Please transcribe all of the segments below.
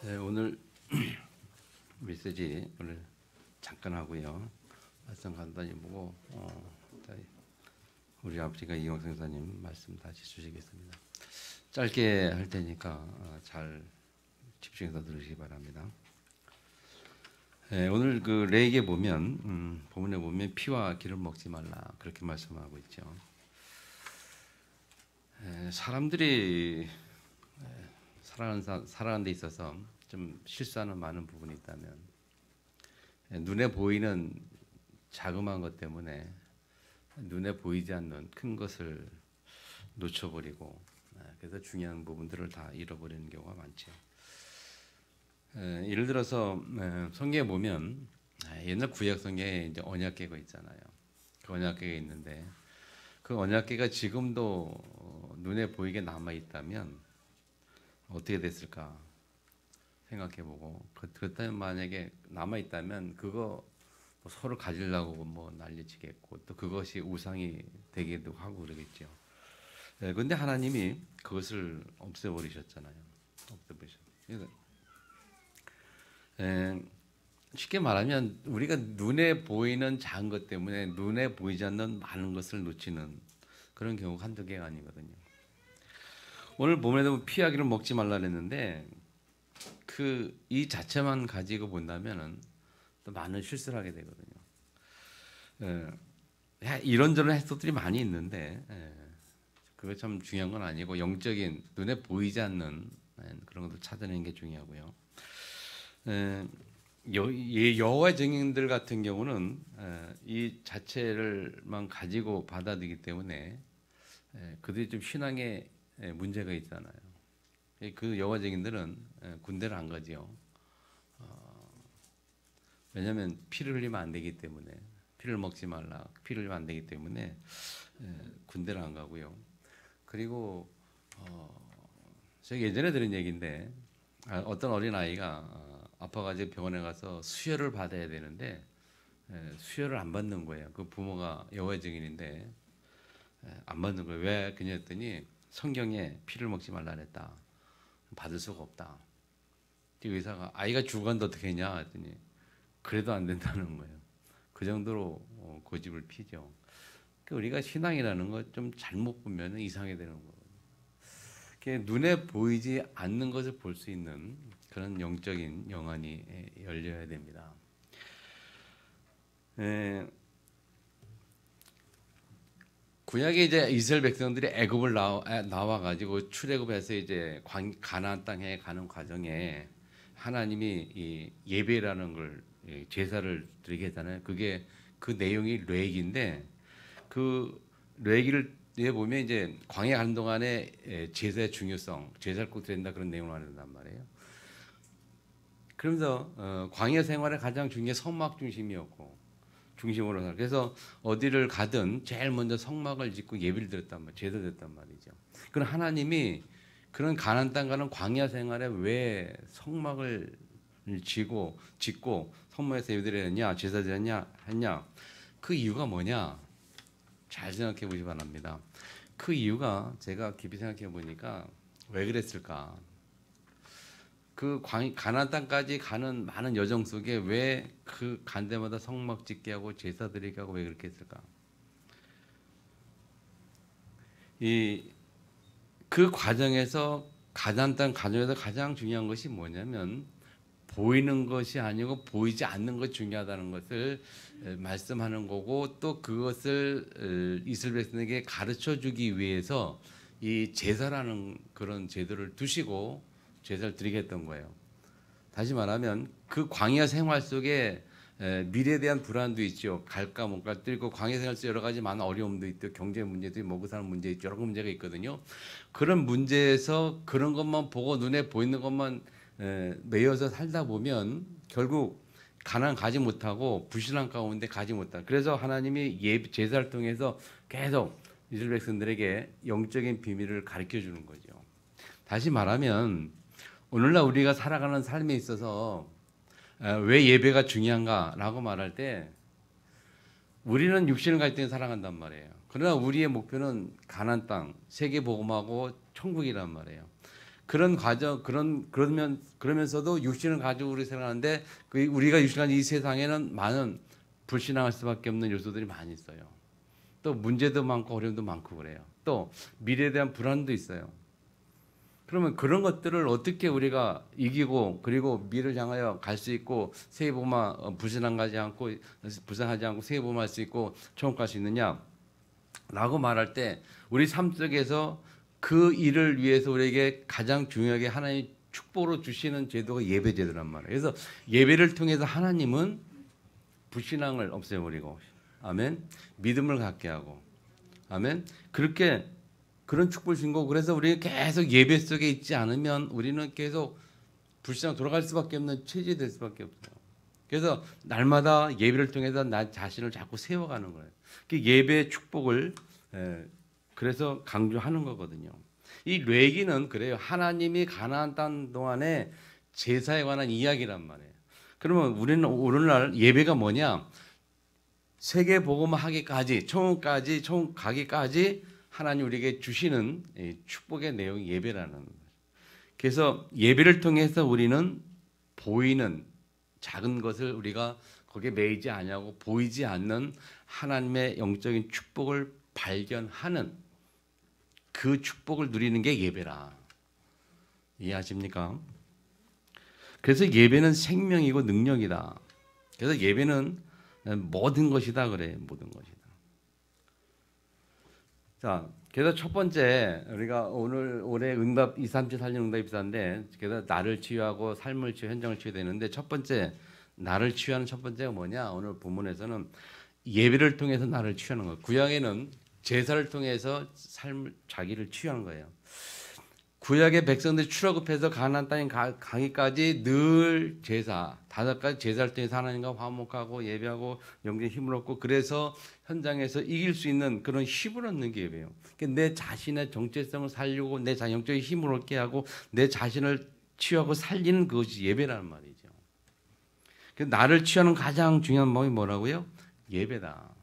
네, 오늘 메시지 오늘 잠깐 하고요. 말씀 간단히 보고 우리 아버지가 이용성 사님 말씀 다시 주시겠습니다. 짧게 할 테니까 잘 집중해서 들으시기 바랍니다. 네, 오늘 그 레이기에 보면 본문에 보면 피와 기름 먹지 말라 그렇게 말씀하고 있죠. 사람들이 살아가는 데 있어서 좀 실수하는 많은 부분이 있다면 눈에 보이는 자그마한 것 때문에 눈에 보이지 않는 큰 것을 놓쳐버리고 그래서 중요한 부분들을 다 잃어버리는 경우가 많죠. 예를 들어서 성경에 보면 옛날 구약 성경에 이제 언약궤가 있잖아요. 그 언약궤가 있는데 그 언약궤가 지금도 눈에 보이게 남아 있다면 어떻게 됐을까 생각해보고 그렇다면 만약에 남아 있다면 그거 서로 가지려고 뭐 난리치겠고 또 그것이 우상이 되기도 하고 그러겠죠. 그런데 하나님이 그것을 없애버리셨잖아요. 없애버리셨. 쉽게 말하면 우리가 눈에 보이는 작은 것 때문에 눈에 보이지 않는 많은 것을 놓치는 그런 경우가 한두 개가 아니거든요. 오늘 본문에도 피하기를 먹지 말라 그랬는데 그 이 자체만 가지고 본다면은 또 많은 실수를 하게 되거든요. 이런저런 해석들이 많이 있는데 그거 참 중요한 건 아니고 영적인 눈에 보이지 않는 그런 것들 찾아내는 게 중요하고요. 여호와의 증인들 같은 경우는 이 자체를만 가지고 받아들이기 때문에 그들이 좀 신앙에 문제가 있잖아요. 그 여호와 증인들은 군대를 안 가지요. 왜냐하면 피를 흘리면 안 되기 때문에 피를 먹지 말라. 피를 흘리면 안 되기 때문에 군대를 안 가고요. 그리고 제가 예전에 들은 얘기인데 어떤 어린 아이가 아파가지고 병원에 가서 수혈을 받아야 되는데 수혈을 안 받는 거예요. 그 부모가 여호와 증인인데 안 받는 거예요. 왜 그랬더니 성경에 피를 먹지 말라 그랬다. 받을 수가 없다. 의사가 아이가 죽었는데 어떻게 했냐 했더니 그래도 안 된다는 거예요. 그 정도로 고집을 피죠. 우리가 신앙이라는 거 좀 잘못 보면 이상하게 되는 거예요. 눈에 보이지 않는 것을 볼 수 있는 그런 영적인 영안이 열려야 됩니다. 구약에 이제 이스라엘 백성들이 애굽을 나와 가지고 출애굽해서 이제 가나안 땅에 가는 과정에 하나님이 이 예배라는 걸 제사를 드리게 하잖아요. 그게 그 내용이 레위기인데 그 레위기를 보면 이제 광야 가는 동안에 제사의 중요성, 제사를 꼭 드린다 그런 내용을 하는단 말이에요. 그러면서 광야 생활의 가장 중요한 성막 중심이었고 중심으로 살. 그래서 어디를 가든 제일 먼저 성막을 짓고 예배를 드렸단 말이에요. 제사 드렸단 말이죠. 그럼 하나님이 그런 가나안 땅 가는 광야 생활에 왜 성막을 짓고 성막에서 예배를 했냐, 제사 드렸냐 했냐? 그 이유가 뭐냐? 잘 생각해 보시기 바랍니다. 그 이유가 제가 깊이 생각해 보니까 왜 그랬을까? 그 가나안 땅까지 가는 많은 여정 속에 왜 그 간 데마다 성막 짓게 하고 제사 드리게 하고 왜 그렇게 했을까? 그 과정에서 가나안 땅 과정에서 가장 중요한 것이 뭐냐면 보이는 것이 아니고 보이지 않는 것이 중요하다는 것을 말씀하는 거고 또 그것을 이스라엘 백성에게 가르쳐 주기 위해서 이 제사라는 그런 제도를 두시고 제사를 드리게 했던 거예요. 다시 말하면 그 광야 생활 속에 미래에 대한 불안도 있죠. 갈까 못 갈까 있고 광야 생활 속에 여러 가지 많은 어려움도 있고 경제 문제도 있고 먹고 사는 문제 있죠. 여러 문제가 있거든요. 그런 문제에서 그런 것만 보고 눈에 보이는 것만 매여서 살다 보면 결국 가나안 가지 못하고 불신앙 가운데 가지 못한다. 그래서 하나님이 제사를 통해서 계속 이스라엘 백성들에게 영적인 비밀을 가르쳐 주는 거죠. 다시 말하면 오늘날 우리가 살아가는 삶에 있어서 왜 예배가 중요한가라고 말할 때 우리는 육신을 가질 때 살아간단 말이에요. 그러나 우리의 목표는 가나안 땅, 세계 복음하고 천국이란 말이에요. 그런 과정 그러면서도 육신을 가지고 우리 생각하는데 우리가 육신을 가진 이 세상에는 많은 불신앙할 수밖에 없는 요소들이 많이 있어요. 또 문제도 많고 어려움도 많고 그래요. 또 미래에 대한 불안도 있어요. 그러면 그런 것들을 어떻게 우리가 이기고 그리고 미래를 향하여 갈 수 있고 새해 복음 불신앙하지 않고 새해 복음할 수 있고 천국 갈 수 있느냐라고 말할 때 우리 삶 속에서 그 일을 위해서 우리에게 가장 중요하게 하나님 축복으로 주시는 제도가 예배 제도란 말이에요. 그래서 예배를 통해서 하나님은 불신앙을 없애버리고 아멘 믿음을 갖게 하고 아멘 그렇게 그런 축복을 준 거고 그래서 우리가 계속 예배 속에 있지 않으면 우리는 계속 불신앙 돌아갈 수밖에 없는 체질이 될 수밖에 없어요. 그래서 날마다 예배를 통해서 나 자신을 자꾸 세워가는 거예요. 그 예배의 축복을 그래서 강조하는 거거든요. 이 레위기는 그래요. 하나님이 가나안 땅 동안에 제사에 관한 이야기란 말이에요. 그러면 우리는 오늘날 예배가 뭐냐? 세계 복음하기까지 천국까지 천국 가기까지 하나님 우리에게 주시는 축복의 내용이 예배라는 거예요. 그래서 예배를 통해서 우리는 보이는 작은 것을 우리가 거기에 매이지 않냐고 보이지 않는 하나님의 영적인 축복을 발견하는 그 축복을 누리는 게 예배라. 이해하십니까? 그래서 예배는 생명이고 능력이다. 그래서 예배는 모든 것이다 그래. 모든 것이다. 자, 그래서 첫 번째 우리가 올해 응답 2, 3, 7 살림 응답이 비싼데 그래서 나를 치유하고 삶을 치유, 현장을 치유해야 되는데 첫 번째 나를 치유하는 첫 번째가 뭐냐? 오늘 본문에서는 예배를 통해서 나를 치유하는 거예요. 구약에는 제사를 통해서 자기를 치유하는 거예요. 구약의 백성들이 출애굽해서 가나안 땅에 가기까지 늘 제사, 5가지 제사를 통해서 하나님과 화목하고 예배하고 영적인 힘을 얻고 그래서 현장에서 이길 수 있는 그런 힘을 얻는 게 예배예요. 내 자신의 정체성을 살리고 내 영적인 힘을 얻게 하고 내 자신을 치유하고 살리는 그것이 예배라는 말이죠. 나를 치유하는 가장 중요한 법이 뭐라고요? 예배다.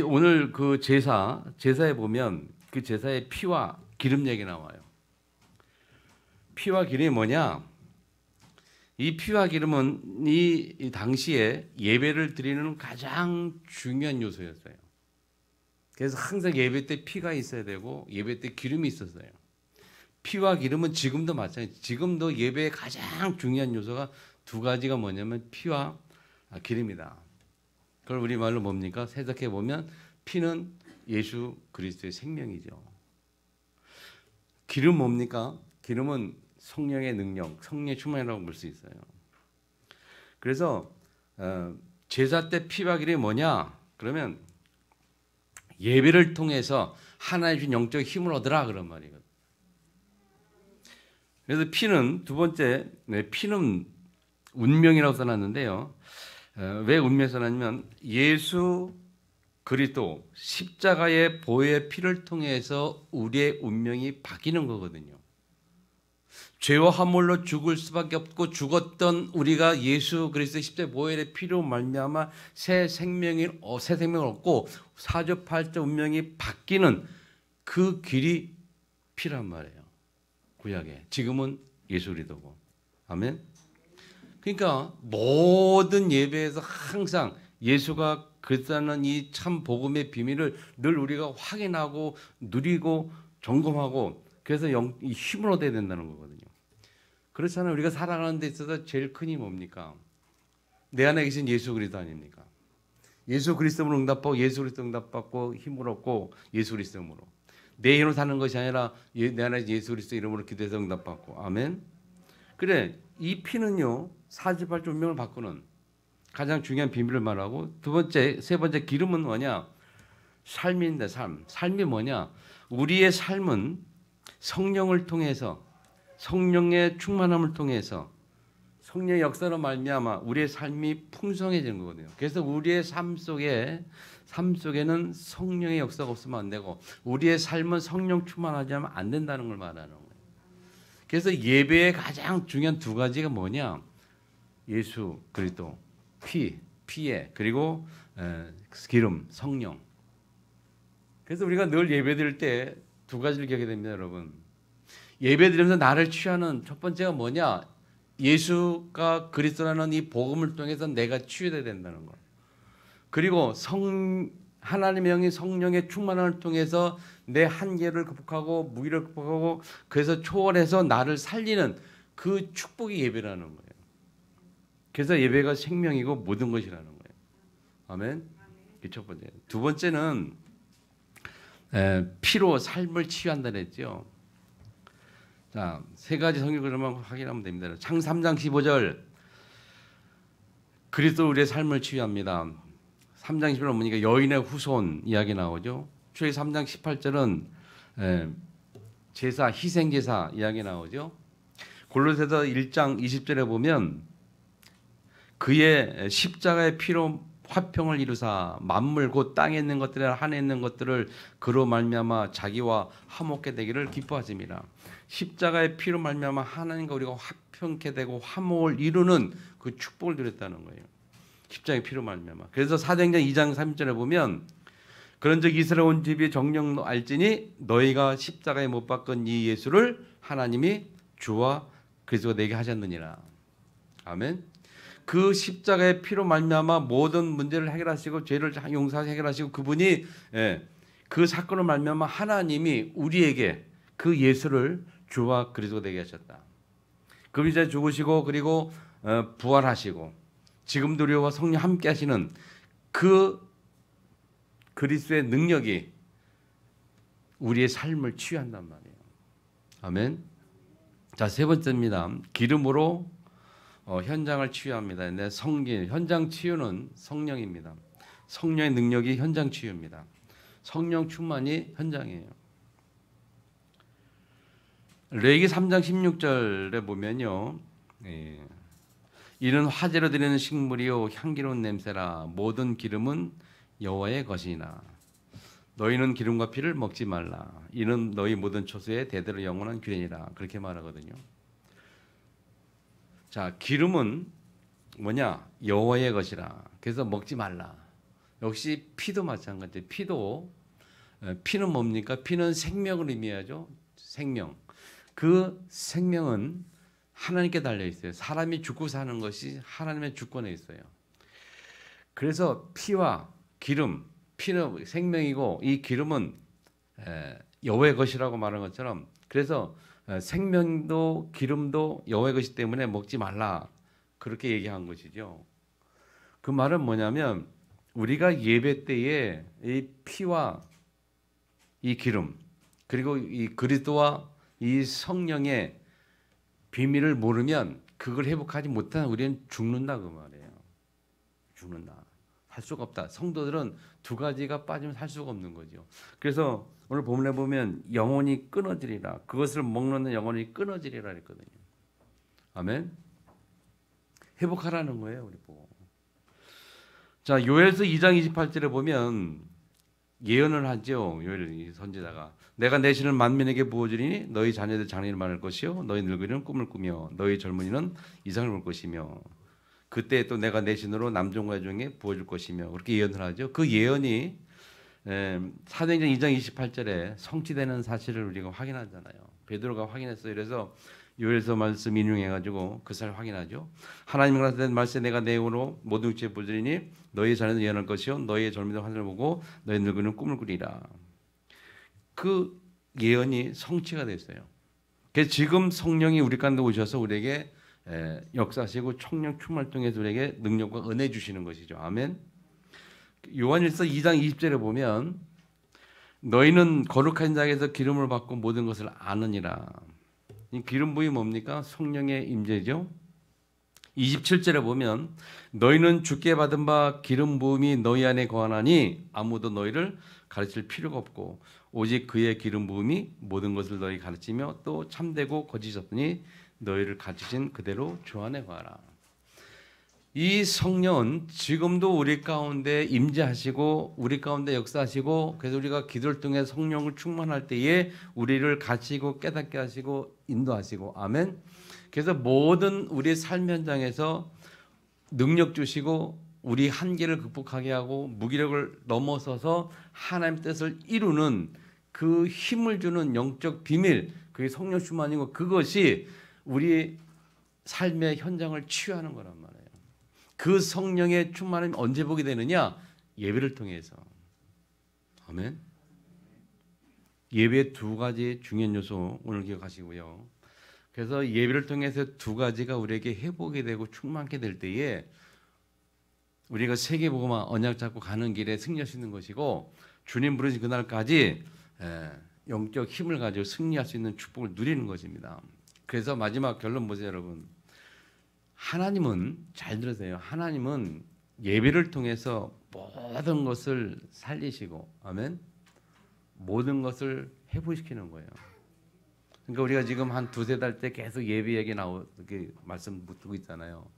오늘 그 제사에 보면 그 제사의 피와 기름 얘기 나와요. 피와 기름이 뭐냐? 이 피와 기름은 이 당시에 예배를 드리는 가장 중요한 요소였어요. 그래서 항상 예배 때 피가 있어야 되고 예배 때 기름이 있었어요. 피와 기름은 지금도 마찬가지예요. 지금도 예배의 가장 중요한 요소가 두 가지가 뭐냐면 피와 기름이다. 그걸 우리말로 뭡니까? 해석해 보면 피는 예수 그리스도의 생명이죠. 기름 뭡니까? 기름은 성령의 능력, 성령의 충만이라고 볼 수 있어요. 그래서 제사 때 피와 기름이 뭐냐? 그러면 예배를 통해서 하나님 주신 영적 힘을 얻으라 그런 말이거든요. 그래서 피는 두 번째, 피는 운명이라고 써놨는데요. 왜 운명을 써놨냐면 예수 그리스도 십자가의 보혈의 피를 통해서 우리의 운명이 바뀌는 거거든요. 죄와 화물로 죽을 수밖에 없고 죽었던 우리가 예수 그리스도의 십자가의 보혈의 피로 말미암아 새 생명을 얻고 사주팔자 운명이 바뀌는 그 길이 피란 말이에요. 구약에. 지금은 예수 그리스도고. 아멘. 그러니까 모든 예배에서 항상 예수가 그리스도라는 이 참 복음의 비밀을 늘 우리가 확인하고 누리고 점검하고 그래서 이 힘을 얻어야 된다는 거거든요. 그렇잖아요. 우리가 살아가는 데 있어서 제일 큰 힘이 뭡니까? 내 안에 계신 예수 그리스도 아닙니까? 예수 그리스도로 응답하고 예수 그리스도 응답받고 힘을 얻고 예수 그리스도 이름으로 내 힘으로 사는 것이 아니라 내 안에 예수 그리스도 이름으로 기도해서 응답받고 아멘. 그래 이 피는요 사주팔자 운명을 바꾸는 가장 중요한 비밀을 말하고 세 번째 기름은 뭐냐? 삶인데 삶이 뭐냐? 우리의 삶은 성령을 통해서 성령의 충만함을 통해서 성령의 역사로 말미암아 우리의 삶이 풍성해지는 거거든요. 그래서 우리의 삶 속에는 성령의 역사가 없으면 안 되고 우리의 삶은 성령 충만하지 않으면 안 된다는 걸 말하는 거예요. 그래서 예배의 가장 중요한 두 가지가 뭐냐? 예수 그리스도 피에 그리고 기름 성령. 그래서 우리가 늘 예배드릴 때 두 가지를 기억해야 됩니다, 여러분. 예배드리면서 나를 취하는 첫 번째가 뭐냐? 예수가 그리스도라는 이 복음을 통해서 내가 치유돼야 된다는 거. 그리고 하나님의 영이 성령의 충만함을 통해서 내 한계를 극복하고 무기를 극복하고 그래서 초월해서 나를 살리는 그 축복이 예배라는 거예요. 그래서 예배가 생명이고 모든 것이라는 거예요. 아멘. 이 첫 번째. 두 번째는 피로 삶을 치유한다 그랬죠. 자, 세 가지 성경을 확인하면 됩니다. 창 3장 15절 그리스도 우리의 삶을 치유합니다. 3장 10절은 보니까 여인의 후손 이야기 나오죠. 출애굽기 3장 18절은 제사, 희생제사 이야기 나오죠. 골로새서 1장 20절에 보면 그의 십자가의 피로 화평을 이루사 만물 곧 땅에 있는 것들이나 하늘에 있는 것들을 그로 말미암아 자기와 화목게 되기를 기뻐하십니다. 십자가의 피로 말미암아 하나님과 우리가 화평케 되고 화목을 이루는 그 축복을 누렸다는 거예요. 십자가의 피로 말미암아. 그래서 사도행전 2장 3절에 보면 그런즉 이스라엘 온 집이 정령 알지니 너희가 십자가에 못 박은 이 예수를 하나님이 주와 그리스도가 내게 하셨느니라. 아멘. 그 십자가의 피로 말미암아 모든 문제를 해결하시고 죄를 용서하시고 해결하시고 그분이 그 사건을 말미암아 하나님이 우리에게 그 예수를 주와 그리스도가 되게 하셨다. 그분이 이제 죽으시고 그리고 부활하시고 지금도 우리와 성령 함께 하시는 그 그리스도의 능력이 우리의 삶을 치유한단 말이에요. 아멘. 자, 세 번째입니다. 기름으로 현장을 치유합니다. 근데 현장 치유는 성령입니다. 성령의 능력이 현장 치유입니다. 성령 충만이 현장이에요. 레위기 3장 16절에 보면요. 이는 화제로 드리는 식물이요 향기로운 냄새라 모든 기름은 여호와의 것이나 너희는 기름과 피를 먹지 말라. 이는 너희 모든 초소의 대대로 영원한 규례니라. 그렇게 말하거든요. 자, 기름은 뭐냐? 여호와의 것이라. 그래서 먹지 말라. 역시 피도 마찬가지. 피는 뭡니까? 피는 생명을 의미하죠. 생명. 그 생명은 하나님께 달려 있어요. 사람이 죽고 사는 것이 하나님의 주권에 있어요. 그래서 피와 기름, 피는 생명이고 이 기름은 여호와의 것이라고 말한 것처럼 그래서 생명도 기름도 여호와의 것이기 때문에 먹지 말라 그렇게 얘기한 것이죠. 그 말은 뭐냐면 우리가 예배 때에 이 피와 이 기름 그리고 이 그리스도와 이 성령의 비밀을 모르면 그걸 회복하지 못하면 우리는 죽는다 그 말이에요. 죽는다. 살 수가 없다. 성도들은 두 가지가 빠지면 살 수가 없는 거죠. 그래서 오늘 본문에 보면 영혼이 끊어지리라. 그것을 먹는 영혼이 끊어지리라 했거든요. 아멘. 회복하라는 거예요. 우리 보고. 자, 요엘서 2장 28절에 보면 예언을 하죠. 요엘 선지자가 내가 내 신을 만민에게 부어주리니 너희 자녀들 장래를 말할 것이요 너희 늙은이는 꿈을 꾸며 너희 젊은이는 이상을 볼 것이며 그때 또 내가 내 신으로 남종과 여종에 부어줄 것이며 그렇게 예언을 하죠. 그 예언이 사도행전 2장 28절에 성취되는 사실을 우리가 확인하잖아요. 베드로가 확인했어요. 그래서 요엘서 말씀 인용해가지고 그 사실을 확인하죠. 하나님의 가라사대 말세 내가 내 영으로 모든 육체에 부어주리니 너희 자녀는 예언할 것이요 너희의 젊은이는 하늘을 보고 너희 늙은이는 꿈을 꾸리라. 그 예언이 성취가 됐어요. 그래서 지금 성령이 우리 가운데 오셔서 우리에게 역사하시고 청령 충만을 통해서 우리에게 능력과 은혜 주시는 것이죠. 아멘. 요한일서 2장 20절에 보면 너희는 거룩한 자에게서 기름을 받고 모든 것을 아느니라. 이 기름 부이 뭡니까? 성령의 임재죠. 27절에 보면 너희는 주께 받은 바 기름 부음이 너희 안에 거하나니 아무도 너희를 가르칠 필요가 없고 오직 그의 기름 부음이 모든 것을 너희 가르치며 또 참되고 거짓없으니 너희를 가르치신 그대로 주 안에 거하라. 이 성령은 지금도 우리 가운데 임재하시고 우리 가운데 역사하시고 그래서 우리가 기도를 통해 성령을 충만할 때에 우리를 가르치고 깨닫게 하시고 인도하시고 아멘. 그래서 모든 우리의 삶 현장에서 능력 주시고 우리 한계를 극복하게 하고 무기력을 넘어서서 하나님의 뜻을 이루는 그 힘을 주는 영적 비밀, 그 그게 성령 충만이고 그것이 우리 삶의 현장을 치유하는 거란 말이에요. 그 성령의 충만함이 언제 보게 되느냐? 예배를 통해서. 아멘. 예배의 두 가지 중요한 요소 오늘 기억하시고요. 그래서 예배를 통해서 두 가지가 우리에게 회복이 되고 충만케 될 때에 우리가 세계복음화 언약 잡고 가는 길에 승리할 수 있는 것이고 주님 부르신 그날까지 영적 힘을 가지고 승리할 수 있는 축복을 누리는 것입니다. 그래서 마지막 결론 보세요, 여러분. 하나님은 잘 들으세요. 하나님은 예배를 통해서 모든 것을 살리시고, 아멘. 모든 것을 회복시키는 거예요. 그러니까 우리가 지금 한 두세 달째 계속 예배 얘기 이렇게 말씀 듣고 있잖아요.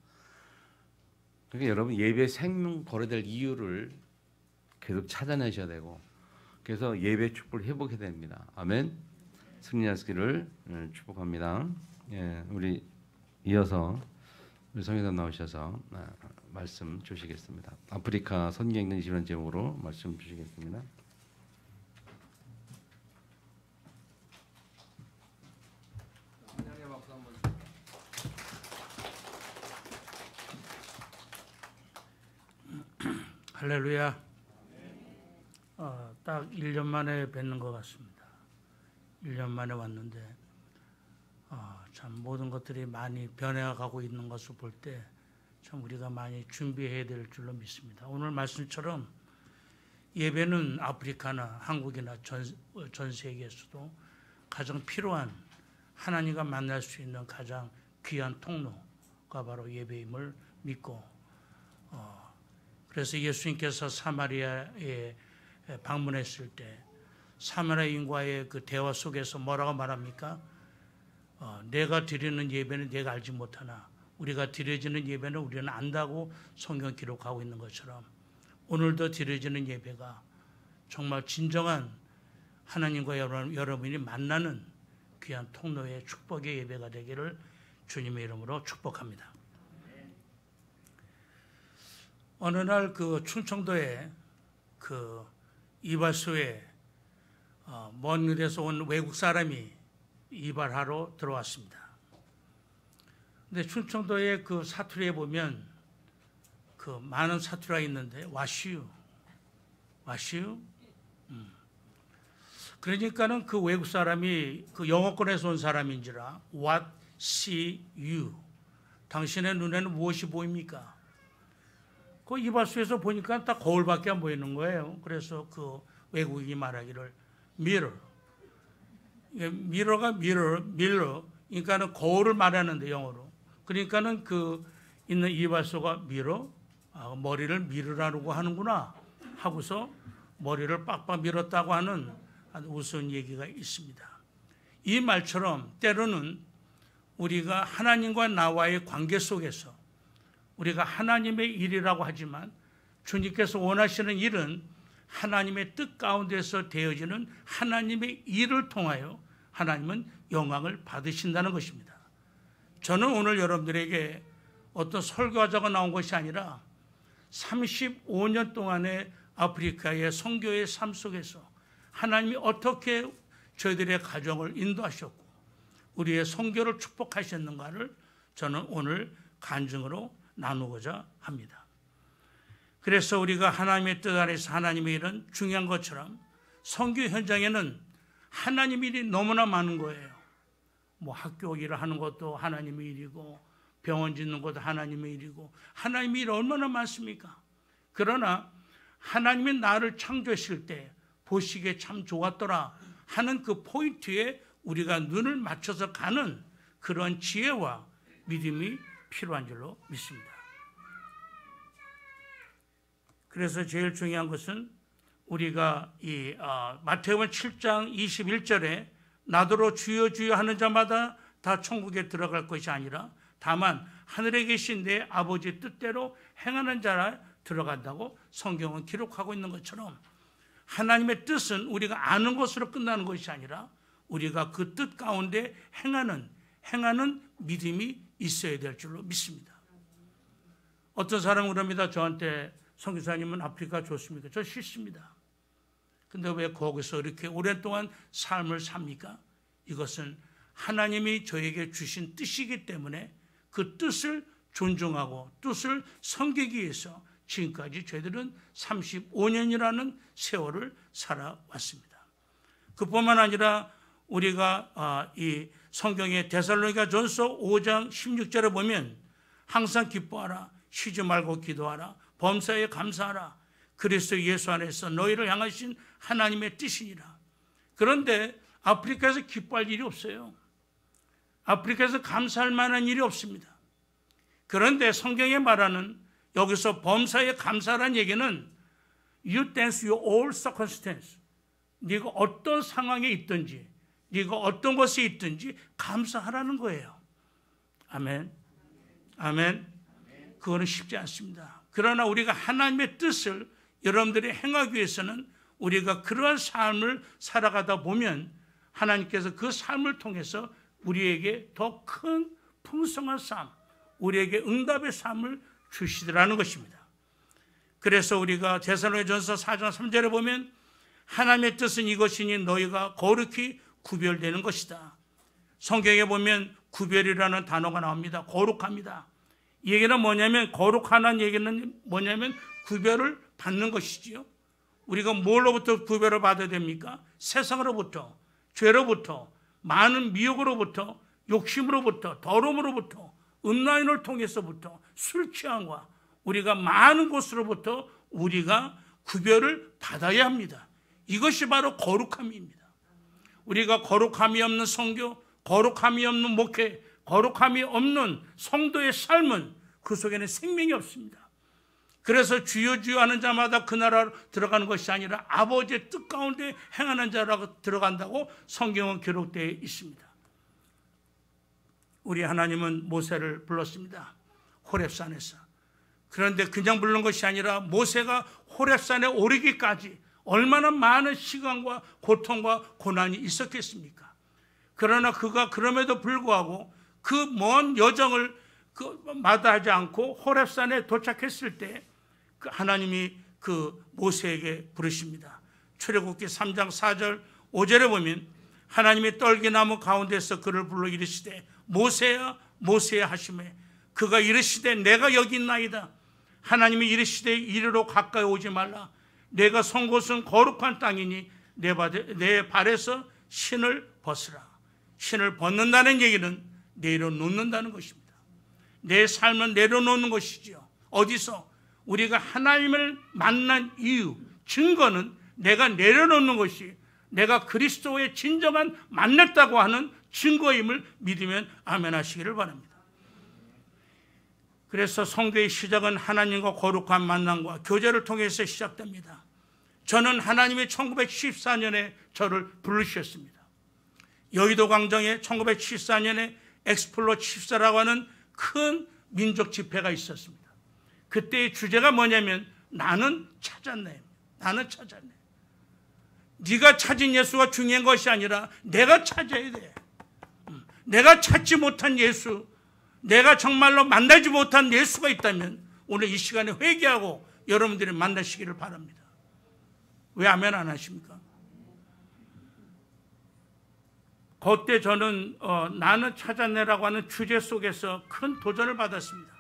그러니까 여러분 예배 생명 걸어야 될 이유를 계속 찾아내셔야 되고, 그래서 예배 축복을 회복해야 됩니다. 아멘. 승리하시기를 축복합니다. 예, 우리 이어서 우리 성회장 나오셔서 말씀 주시겠습니다. 아프리카 선교행전 20년 제목으로 말씀 주시겠습니다. 할렐루야. 딱 1년 만에 뵙는 것 같습니다. 1년 만에 왔는데 참 모든 것들이 많이 변해가고 있는 것을 볼 때 참 우리가 많이 준비해야 될 줄로 믿습니다. 오늘 말씀처럼 예배는 아프리카나 한국이나 전 세계에서도 가장 필요한 하나님과 만날 수 있는 가장 귀한 통로가 바로 예배임을 믿고 그래서 예수님께서 사마리아에 방문했을 때 사마리아인과의 그 대화 속에서 뭐라고 말합니까? 내가 드리는 예배는 내가 알지 못하나 우리가 드려지는 예배는 우리는 안다고 성경 기록하고 있는 것처럼 오늘도 드려지는 예배가 정말 진정한 하나님과 여러분이 만나는 귀한 통로의 축복의 예배가 되기를 주님의 이름으로 축복합니다. 어느 날 그 충청도에 그 이발소에 먼 길에서 온 외국 사람이 이발하러 들어왔습니다. 근데 충청도의 그 사투리에 보면 그 많은 사투리가 있는데 와시유. 그러니까는 그 외국 사람이 그 영어권에서 온 사람인지라 what see you. 당신의 눈에는 무엇이 보입니까? 그 이발소에서 보니까 딱 거울밖에 안 보이는 거예요. 그래서 그 외국인이 말하기를 mirror. 미러가 mirror. 그러니까는 거울을 말하는데 영어로. 그러니까는 그 있는 이발소가 머리를 밀으라고 하는구나 하고서 머리를 빡빡 밀었다고 하는 아주 우스운 얘기가 있습니다. 이 말처럼 때로는 우리가 하나님과 나와의 관계 속에서 우리가 하나님의 일이라고 하지만 주님께서 원하시는 일은 하나님의 뜻 가운데서 되어지는 하나님의 일을 통하여 하나님은 영광을 받으신다는 것입니다. 저는 오늘 여러분들에게 어떤 설교자가 나온 것이 아니라 35년 동안의 아프리카의 선교의 삶 속에서 하나님이 어떻게 저희들의 가정을 인도하셨고 우리의 선교를 축복하셨는가를 저는 오늘 간증으로 나누고자 합니다. 그래서 우리가 하나님의 뜻 아래서 하나님의 일은 중요한 것처럼 선교 현장에는 하나님의 일이 너무나 많은 거예요. 뭐 학교 일을 하는 것도 하나님의 일이고 병원 짓는 것도 하나님의 일이고 하나님의 일이 얼마나 많습니까? 그러나 하나님이 나를 창조하실 때 보시기에 참 좋았더라 하는 그 포인트에 우리가 눈을 맞춰서 가는 그런 지혜와 믿음이 필요한 줄로 믿습니다. 그래서 제일 중요한 것은 우리가 이 마태복음 7장 21절에 나더러 주여 주여 하는 자마다 다 천국에 들어갈 것이 아니라 다만 하늘에 계신 내 아버지의 뜻대로 행하는 자라 들어간다고 성경은 기록하고 있는 것처럼 하나님의 뜻은 우리가 아는 것으로 끝나는 것이 아니라 우리가 그 뜻 가운데 행하는 믿음이 있어야 될 줄로 믿습니다. 어떤 사람은 그럽니다. 저한테 선교사님은 아프리카 좋습니까? 저 싫습니다. 근데 왜 거기서 이렇게 오랫동안 삶을 삽니까? 이것은 하나님이 저에게 주신 뜻이기 때문에 그 뜻을 존중하고 뜻을 섬기기 위해서 지금까지 저희들은 35년이라는 세월을 살아왔습니다. 그뿐만 아니라 우리가 이 성경의 데살로니가전서 5장 16절에 보면 항상 기뻐하라, 쉬지 말고 기도하라, 범사에 감사하라, 그리스도 예수 안에서 너희를 향하신 하나님의 뜻이니라. 그런데 아프리카에서 기뻐할 일이 없어요. 아프리카에서 감사할 만한 일이 없습니다. 그런데 성경에 말하는 여기서 범사에 감사라는 얘기는 You dance your all circumstance. 네가 어떤 상황에 있든지, 네가 어떤 것에 있든지 감사하라는 거예요. 아멘. 아멘. 그거는 쉽지 않습니다. 그러나 우리가 하나님의 뜻을 여러분들이 행하기 위해서는 우리가 그러한 삶을 살아가다 보면 하나님께서 그 삶을 통해서 우리에게 더 큰 풍성한 삶, 우리에게 응답의 삶을 주시더라는 것입니다. 그래서 우리가 데살로니가전서 4장 3절에 보면 하나님의 뜻은 이것이니 너희가 거룩히 구별되는 것이다. 성경에 보면 구별이라는 단어가 나옵니다. 거룩합니다. 이 얘기는 뭐냐면, 거룩하다는 얘기는 뭐냐면 구별을 받는 것이지요. 우리가 뭘로부터 구별을 받아야 됩니까? 세상으로부터, 죄로부터, 많은 미혹으로부터, 욕심으로부터, 더러움으로부터, 음란을 통해서부터, 술 취함과 우리가 많은 곳으로부터 우리가 구별을 받아야 합니다. 이것이 바로 거룩함입니다. 우리가 거룩함이 없는 선교, 거룩함이 없는 목회, 거룩함이 없는 성도의 삶은 그 속에는 생명이 없습니다. 그래서 주여 주여 하는 자마다 그 나라로 들어가는 것이 아니라 아버지의 뜻 가운데 행하는 자라고 들어간다고 성경은 기록되어 있습니다. 우리 하나님은 모세를 불렀습니다. 호렙산에서. 그런데 그냥 부른 것이 아니라 모세가 호렙산에 오르기까지 얼마나 많은 시간과 고통과 고난이 있었겠습니까? 그러나 그가 그럼에도 불구하고 그 먼 여정을 마다하지 않고 호렙산에 도착했을 때 하나님이 그 모세에게 부르십니다. 출애굽기 3장 4절 5절에 보면 하나님이 떨기나무 가운데서 그를 불러 이르시되 모세야 모세야 하시매 그가 이르시되 내가 여기 있나이다. 하나님이 이르시되 이리로 가까이 오지 말라. 내가 선 곳은 거룩한 땅이니 내 발에서 신을 벗으라. 신을 벗는다는 얘기는 내려놓는다는 것입니다. 내 삶을 내려놓는 것이죠. 어디서? 우리가 하나님을 만난 이유, 증거는 내가 내려놓는 것이 내가 그리스도의 진정한 만났다고 하는 증거임을 믿으면 아멘 하시기를 바랍니다. 그래서 성도의 시작은 하나님과 거룩한 만남과 교제를 통해서 시작됩니다. 저는 하나님이 1974년에 저를 부르셨습니다. 여의도 광장에 1974년에 엑스플로 74라고 하는 큰 민족 집회가 있었습니다. 그때의 주제가 뭐냐면 나는 찾았네. 나는 찾았네. 네가 찾은 예수가 중요한 것이 아니라 내가 찾아야 돼. 내가 찾지 못한 예수, 내가 정말로 만나지 못한 예수가 있다면 오늘 이 시간에 회개하고 여러분들이 만나시기를 바랍니다. 왜 아멘 안 하십니까? 그때 저는 나는 찾았네라고 하는 주제 속에서 큰 도전을 받았습니다.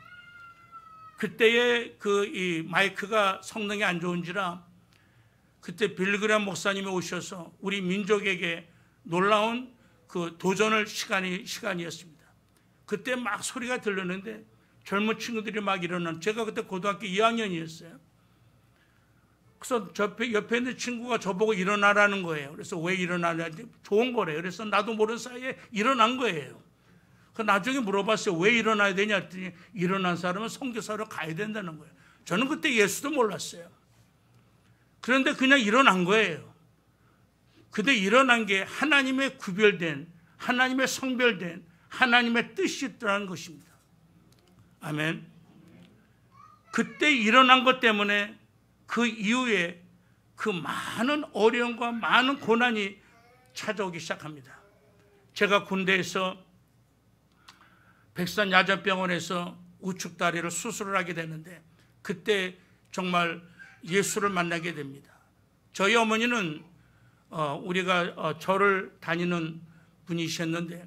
그때의 이 마이크가 성능이 안 좋은지라 그때 빌그램 목사님이 오셔서 우리 민족에게 놀라운 그 도전을 시간이었습니다. 그때 막 소리가 들렸는데 젊은 친구들이 막 일어나는, 제가 그때 고등학교 2학년이었어요. 그래서 옆에 있는 친구가 저보고 일어나라는 거예요. 그래서 왜 일어나냐는데 좋은 거래요. 그래서 나도 모르는 사이에 일어난 거예요. 그 나중에 물어봤어요. 왜 일어나야 되냐 했더니 일어난 사람은 선교사로 가야 된다는 거예요. 저는 그때 예수도 몰랐어요. 그런데 그냥 일어난 거예요. 근데 일어난 게 하나님의 구별된, 하나님의 성별된 하나님의 뜻이 있다는 것입니다. 아멘. 그때 일어난 것 때문에 그 이후에 그 많은 어려움과 많은 고난이 찾아오기 시작합니다. 제가 군대에서 백산야전병원에서 우측다리를 수술을 하게 되는데 그때 정말 예수를 만나게 됩니다. 저희 어머니는 우리가 절을 다니는 분이셨는데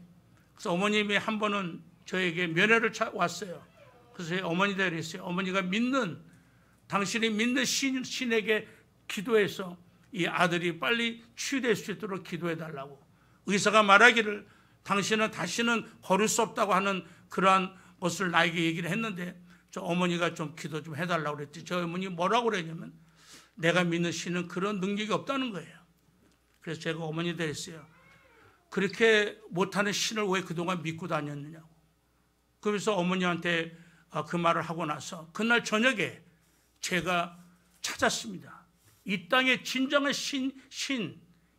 그래서 어머님이 한 번은 저에게 면회를 왔어요. 그래서 어머니가 그랬어요. 어머니가 당신이 믿는 신에게 기도해서 이 아들이 빨리 치유될 수 있도록 기도해 달라고. 의사가 말하기를 당신은 다시는 걸을 수 없다고 하는 그러한 것을 나에게 얘기를 했는데, 저 어머니가 좀 기도 좀 해달라고 그랬더니 저 어머니 뭐라고 그랬냐면, 내가 믿는 신은 그런 능력이 없다는 거예요. 그래서 제가 어머니한테 했어요. 그렇게 못하는 신을 왜 그동안 믿고 다녔느냐고. 그래서 어머니한테 그 말을 하고 나서 그날 저녁에 제가 찾았습니다. 이 땅의 진정한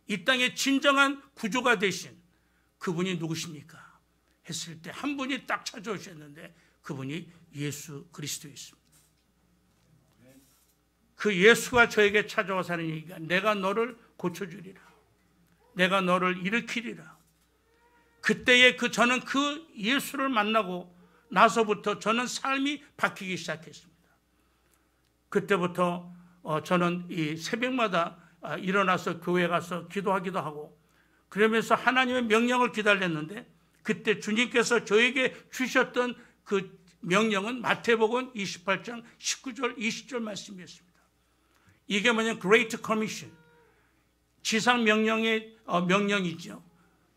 이 땅의 진정한 구조가 되신 그분이 누구십니까? 했을 때 한 분이 딱 찾아오셨는데 그분이 예수 그리스도였습니다. 그 예수가 저에게 찾아와서 하는 얘기가, 내가 너를 고쳐주리라. 내가 너를 일으키리라. 그때에 저는 그 예수를 만나고 나서부터 저는 삶이 바뀌기 시작했습니다. 그때부터 저는 이 새벽마다 일어나서 교회 가서 기도하기도 하고, 그러면서 하나님의 명령을 기다렸는데, 그때 주님께서 저에게 주셨던 그 명령은 마태복음 28장 19절 20절 말씀이었습니다. 이게 뭐냐면 Great Commission, 지상 명령의 명령이죠.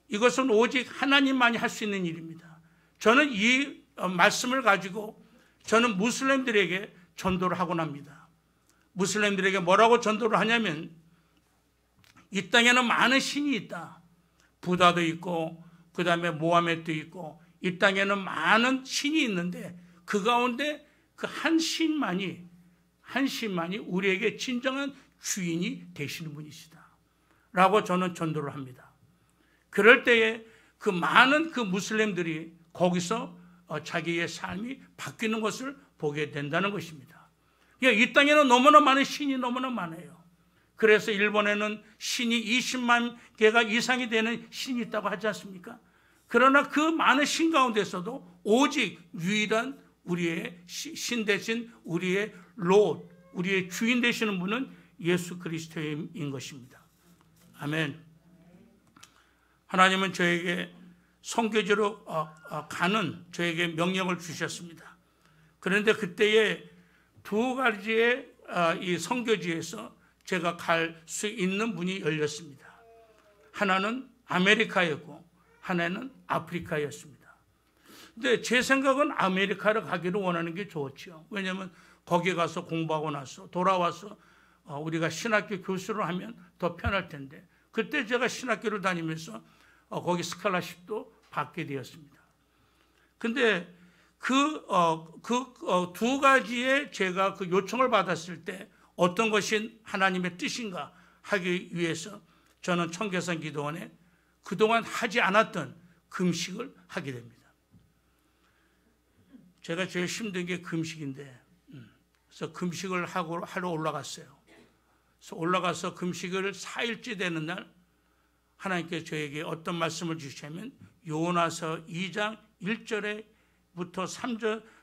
이것은 오직 하나님만이 할 수 있는 일입니다. 저는 이 말씀을 가지고 저는 무슬림들에게 전도를 하곤 합니다. 무슬림들에게 뭐라고 전도를 하냐면, 이 땅에는 많은 신이 있다. 부다도 있고 그 다음에 모하메도 있고, 이 땅에는 많은 신이 있는데 그 가운데 그 한 신만이 우리에게 진정한 주인이 되시는 분이시다 라고 저는 전도를 합니다. 그럴 때에 그 많은 그 무슬림들이 거기서 자기의 삶이 바뀌는 것을 보게 된다는 것입니다. 이 땅에는 너무나 많은 신이 너무나 많아요. 그래서 일본에는 신이 20만 개가 이상이 되는 신이 있다고 하지 않습니까? 그러나 그 많은 신 가운데서도 오직 유일한 우리의 신 대신 우리의 롯, 우리의 주인 되시는 분은 예수 그리스도인 것입니다. 아멘. 하나님은 저에게 선교지로 가는 저에게 명령을 주셨습니다. 그런데 그때에 두 가지의 이 선교지에서 제가 갈 수 있는 문이 열렸습니다. 하나는 아메리카였고 하나는 아프리카였습니다. 근데 제 생각은 아메리카를 가기를 원하는 게 좋죠. 왜냐하면 거기 가서 공부하고 나서 돌아와서 우리가 신학교 교수를 하면 더 편할 텐데, 그때 제가 신학교를 다니면서 거기 스칼라십도 받게 되었습니다. 근데 그 두 가지의 제가 그 요청을 받았을 때 어떤 것이 하나님의 뜻인가 하기 위해서 저는 청계산 기도원에 그동안 하지 않았던 금식을 하게 됩니다. 제가 제일 힘든 게 금식인데, 그래서 금식을 하러 올라갔어요. 그래서 올라가서 금식을 4일째 되는 날 하나님께 저에게 어떤 말씀을 주시냐면, 요나서 2장 1절부터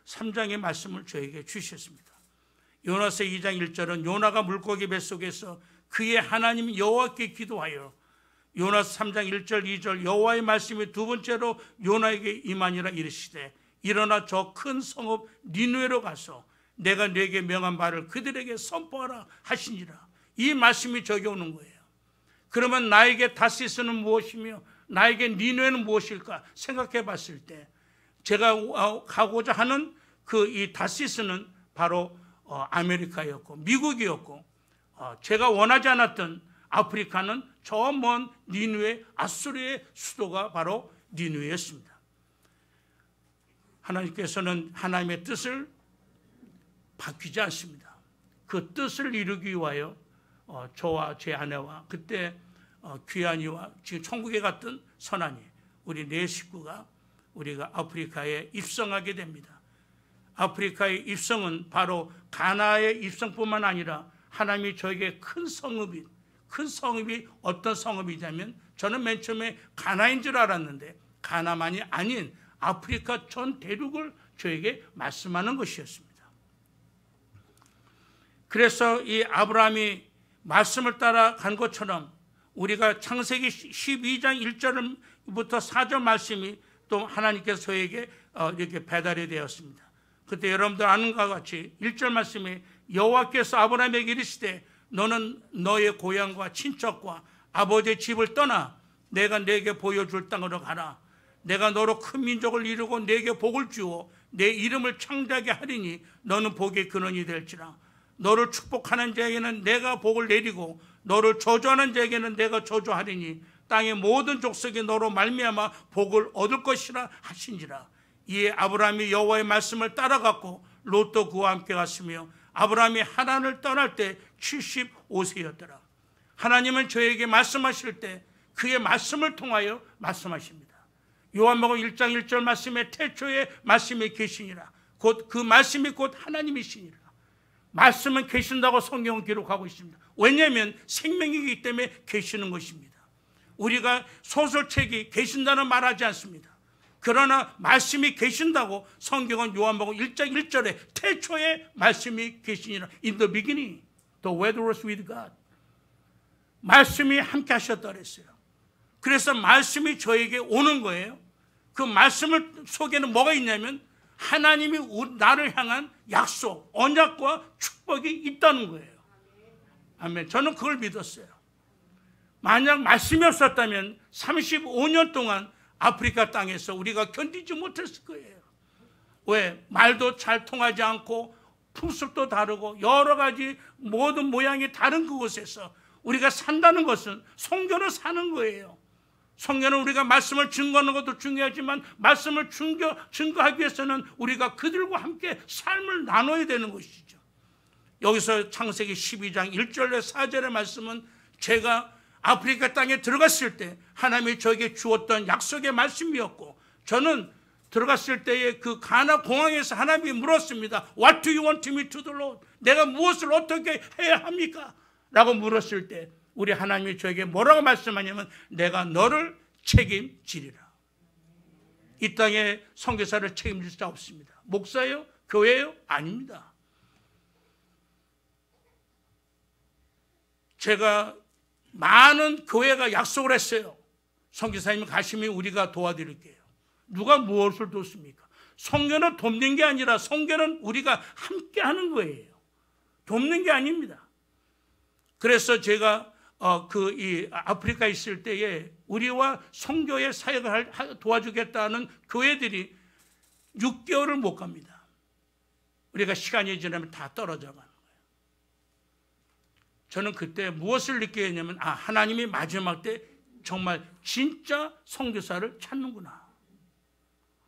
3장의 말씀을 저에게 주셨습니다. 요나서 2장 1절은 요나가 물고기 뱃속에서 그의 하나님 여호와께 기도하여, 요나서 3장 1절 2절 여호와의 말씀이 두 번째로 요나에게 임하니라 이르시되, 일어나 저 큰 성읍 니느웨로 가서 내가 네게 명한 바를 그들에게 선포하라 하시니라. 이 말씀이 저기 오는 거예요. 그러면 나에게 다시스는 무엇이며 나에게 니느웨는 무엇일까 생각해 봤을 때, 제가 가고자 하는 그 이 다시스는 바로 아메리카였고 미국이었고, 제가 원하지 않았던 아프리카는 저 먼 니느웨, 아수르의 수도가 바로 니느웨였습니다. 하나님께서는 하나님의 뜻을 바뀌지 않습니다. 그 뜻을 이루기 위하여 저와 제 아내와 그때 귀한이와 지금 천국에 갔던 선한이, 우리 네 식구가 우리가 아프리카에 입성하게 됩니다. 아프리카의 입성은 바로 가나의 입성뿐만 아니라 하나님이 저에게 큰 성읍이 어떤 성읍이냐면, 저는 맨 처음에 가나인 줄 알았는데 가나만이 아닌 아프리카 전 대륙을 저에게 말씀하는 것이었습니다. 그래서 이 아브라함이 말씀을 따라 간 것처럼 우리가 창세기 12장 1절부터 4절 말씀이 또 하나님께서 저에게 이렇게 배달이 되었습니다. 그때 여러분들 아는 것과 같이 1절 말씀에 여호와께서 아브라함에게 이르시되 너는 너의 고향과 친척과 아버지의 집을 떠나 내가 네게 보여줄 땅으로 가라. 내가 너로 큰 민족을 이루고 네게 복을 주어 내 이름을 창대하게 하리니 너는 복의 근원이 될지라. 너를 축복하는 자에게는 내가 복을 내리고 너를 저주하는 자에게는 내가 저주하리니 땅의 모든 족속이 너로 말미암아 복을 얻을 것이라 하신지라. 이에 아브라함이 여호와의 말씀을 따라갔고 롯도 그와 함께 갔으며 아브라함이 하란을 떠날 때 75세였더라. 하나님은 저에게 말씀하실 때 그의 말씀을 통하여 말씀하십니다. 요한복음 1장 1절 말씀에 태초에 말씀이 계시니라. 곧 그 말씀이 곧 하나님이시니라. 말씀은 계신다고 성경은 기록하고 있습니다. 왜냐하면 생명이기 때문에 계시는 것입니다. 우리가 소설책이 계신다는 말하지 않습니다. 그러나 말씀이 계신다고 성경은 요한복음 1장 1절에 태초에 말씀이 계시니라. In the beginning, the word was with God. 말씀이 함께 하셨다 그랬어요. 그래서 말씀이 저에게 오는 거예요. 그 말씀을 속에는 뭐가 있냐면 하나님이 나를 향한 약속, 언약과 축복이 있다는 거예요. 아멘. 저는 그걸 믿었어요. 만약 말씀이 없었다면 35년 동안 아프리카 땅에서 우리가 견디지 못했을 거예요. 왜? 말도 잘 통하지 않고 풍습도 다르고 여러 가지 모든 모양이 다른 그곳에서 우리가 산다는 것은 성경을 사는 거예요. 성경은 우리가 말씀을 증거하는 것도 중요하지만 말씀을 증거하기 위해서는 우리가 그들과 함께 삶을 나눠야 되는 것이죠. 여기서 창세기 12장 1절에 4절의 말씀은 제가 아프리카 땅에 들어갔을 때 하나님이 저에게 주었던 약속의 말씀이었고, 저는 들어갔을 때에 그 가나 공항에서 하나님이 물었습니다. What do you want me to do, Lord? 내가 무엇을 어떻게 해야 합니까? 라고 물었을 때 우리 하나님이 저에게 뭐라고 말씀하냐면 내가 너를 책임지리라. 이 땅에 선교사를 책임질 수 없습니다. 목사예요? 교회예요? 아닙니다. 제가 많은 교회가 약속을 했어요. 선교사님이 가시면 우리가 도와드릴게요. 누가 무엇을 돕습니까? 선교는 돕는 게 아니라 선교는 우리가 함께 하는 거예요. 돕는 게 아닙니다. 그래서 제가 이 아프리카에 있을 때에 우리와 선교의 사역을 도와주겠다는 교회들이 6개월을 못 갑니다. 우리가 시간이 지나면 다 떨어져 가는 거예요. 저는 그때 무엇을 느끼게 했냐면 하나님이 마지막 때 정말 진짜 선교사를 찾는구나.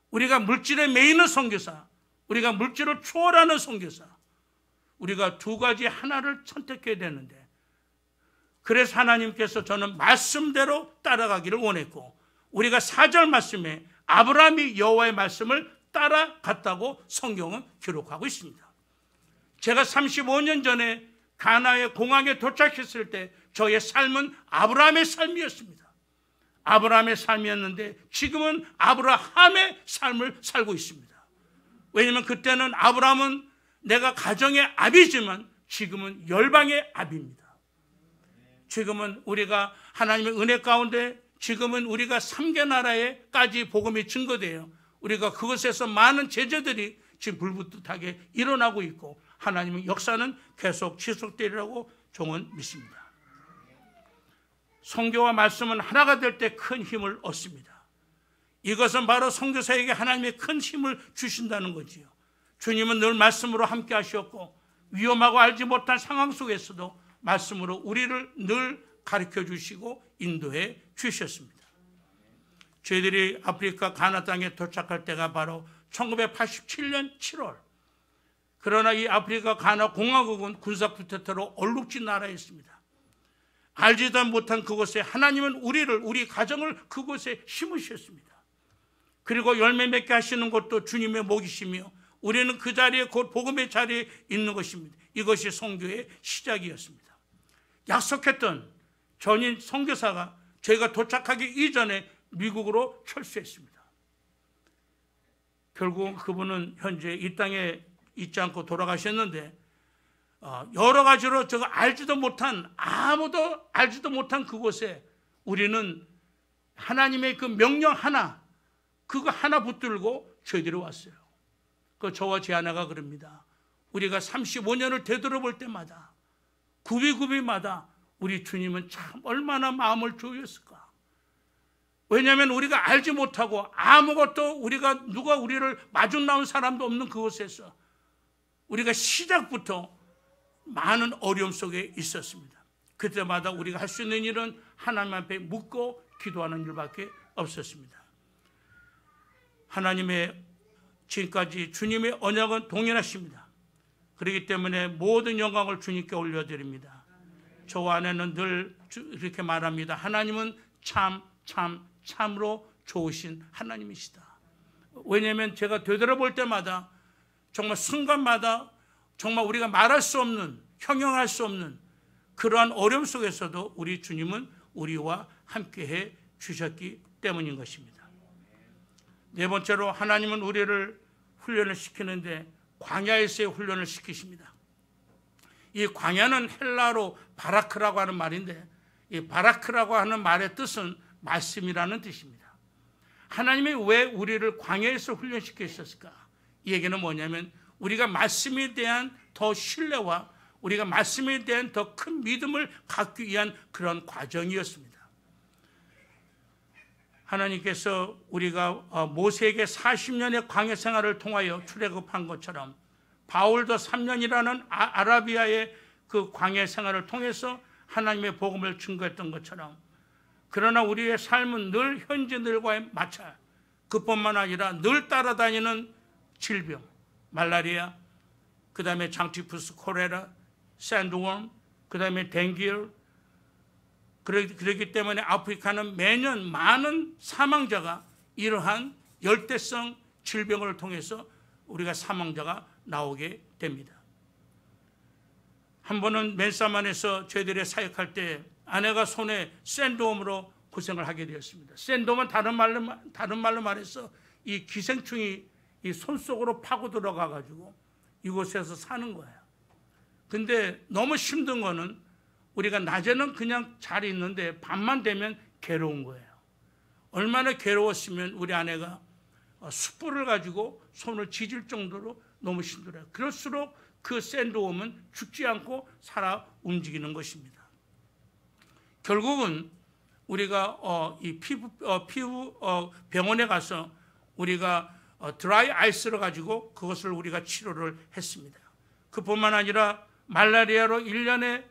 우리가 물질에 매이는 선교사, 우리가 물질을 초월하는 선교사, 우리가 두 가지 하나를 선택해야 되는데, 그래서 하나님께서 저는 말씀대로 따라가기를 원했고, 우리가 4절 말씀에 아브라함이 여호와의 말씀을 따라갔다고 성경은 기록하고 있습니다. 제가 35년 전에 가나의 공항에 도착했을 때 저의 삶은 아브라함의 삶이었습니다. 아브라함의 삶이었는데 지금은 아브라함의 삶을 살고 있습니다. 왜냐하면 그때는 아브라함은 내가 가정의 아비지만 지금은 열방의 아비입니다. 지금은 우리가 하나님의 은혜 가운데 지금은 우리가 3개 나라에까지 복음이 증거돼요. 우리가 그것에서 많은 제자들이 지금 불붙듯하게 일어나고 있고 하나님의 역사는 계속 지속되리라고 종은 믿습니다. 선교와 말씀은 하나가 될 때 큰 힘을 얻습니다. 이것은 바로 선교사에게 하나님의 큰 힘을 주신다는 거지요. 주님은 늘 말씀으로 함께 하셨고 위험하고 알지 못한 상황 속에서도 말씀으로 우리를 늘 가르쳐 주시고 인도해 주셨습니다. 저희들이 아프리카 가나 땅에 도착할 때가 바로 1987년 7월. 그러나 이 아프리카 가나 공화국은 군사 쿠데타로 얼룩진 나라였습니다. 알지도 못한 그곳에 하나님은 우리 가정을 그곳에 심으셨습니다. 그리고 열매 맺게 하시는 것도 주님의 목이시며 우리는 그 자리에 곧 복음의 자리에 있는 것입니다. 이것이 선교의 시작이었습니다. 약속했던 전인 선교사가 저희가 도착하기 이전에 미국으로 철수했습니다. 결국 그분은 현재 이 땅에 있지 않고 돌아가셨는데 여러 가지로 아무도 알지도 못한 그곳에 우리는 하나님의 그 명령 하나, 그거 하나 붙들고 저희들이 왔어요. 그 저와 제 아내가 그럽니다. 우리가 35년을 되돌아볼 때마다 구비구비마다 우리 주님은 참 얼마나 마음을 조였을까. 왜냐하면 우리가 알지 못하고 아무것도 누가 우리를 마중 나온 사람도 없는 그곳에서 우리가 시작부터 많은 어려움 속에 있었습니다. 그때마다 우리가 할 수 있는 일은 하나님 앞에 묻고 기도하는 일밖에 없었습니다. 하나님의 지금까지 주님의 언약은 동일하십니다. 그렇기 때문에 모든 영광을 주님께 올려드립니다. 저와 아내는 늘 이렇게 말합니다. 하나님은 참으로 좋으신 하나님이시다. 왜냐하면 제가 되돌아볼 때마다 정말 순간마다 정말 우리가 말할 수 없는, 형용할 수 없는 그러한 어려움 속에서도 우리 주님은 우리와 함께해 주셨기 때문인 것입니다. 네 번째로 하나님은 우리를 훈련을 시키는데 광야에서의 훈련을 시키십니다. 이 광야는 헬라로 바라크라고 하는 말인데 이 바라크라고 하는 말의 뜻은 말씀이라는 뜻입니다. 하나님이 왜 우리를 광야에서 훈련시키셨을까? 이 얘기는 뭐냐면 우리가 말씀에 대한 더 신뢰와 우리가 말씀에 대한 더 큰 믿음을 갖기 위한 그런 과정이었습니다. 하나님께서 우리가 모세에게 40년의 광야 생활을 통하여 출애굽한 것처럼 바울도 3년이라는 아라비아의 그 광야 생활을 통해서 하나님의 복음을 증거했던 것처럼 그러나 우리의 삶은 늘 현지인들과의 마찰, 그뿐만 아니라 늘 따라다니는 질병, 말라리아, 그 다음에 장티푸스 콜레라, 샌드웜, 그 다음에 댕기열. 그렇기 때문에 아프리카는 매년 많은 사망자가 이러한 열대성 질병을 통해서 우리가 사망자가 나오게 됩니다. 한 번은 맨사만에서 저희들이 사역할 때 아내가 손에 샌드웜으로 고생을 하게 되었습니다. 샌드웜은 다른 말로 말해서 이 기생충이 이 손 속으로 파고 들어가 가지고 이곳에서 사는 거예요. 근데 너무 힘든 거는 우리가 낮에는 그냥 잘 있는데 밤만 되면 괴로운 거예요. 얼마나 괴로웠으면 우리 아내가 숯불을 가지고 손을 지질 정도로 너무 힘들어요. 그럴수록 그 샌드웜은 죽지 않고 살아 움직이는 것입니다. 결국은 우리가 이 피부 병원에 가서 우리가 드라이 아이스를 가지고 그것을 우리가 치료를 했습니다. 그뿐만 아니라 말라리아로 1년에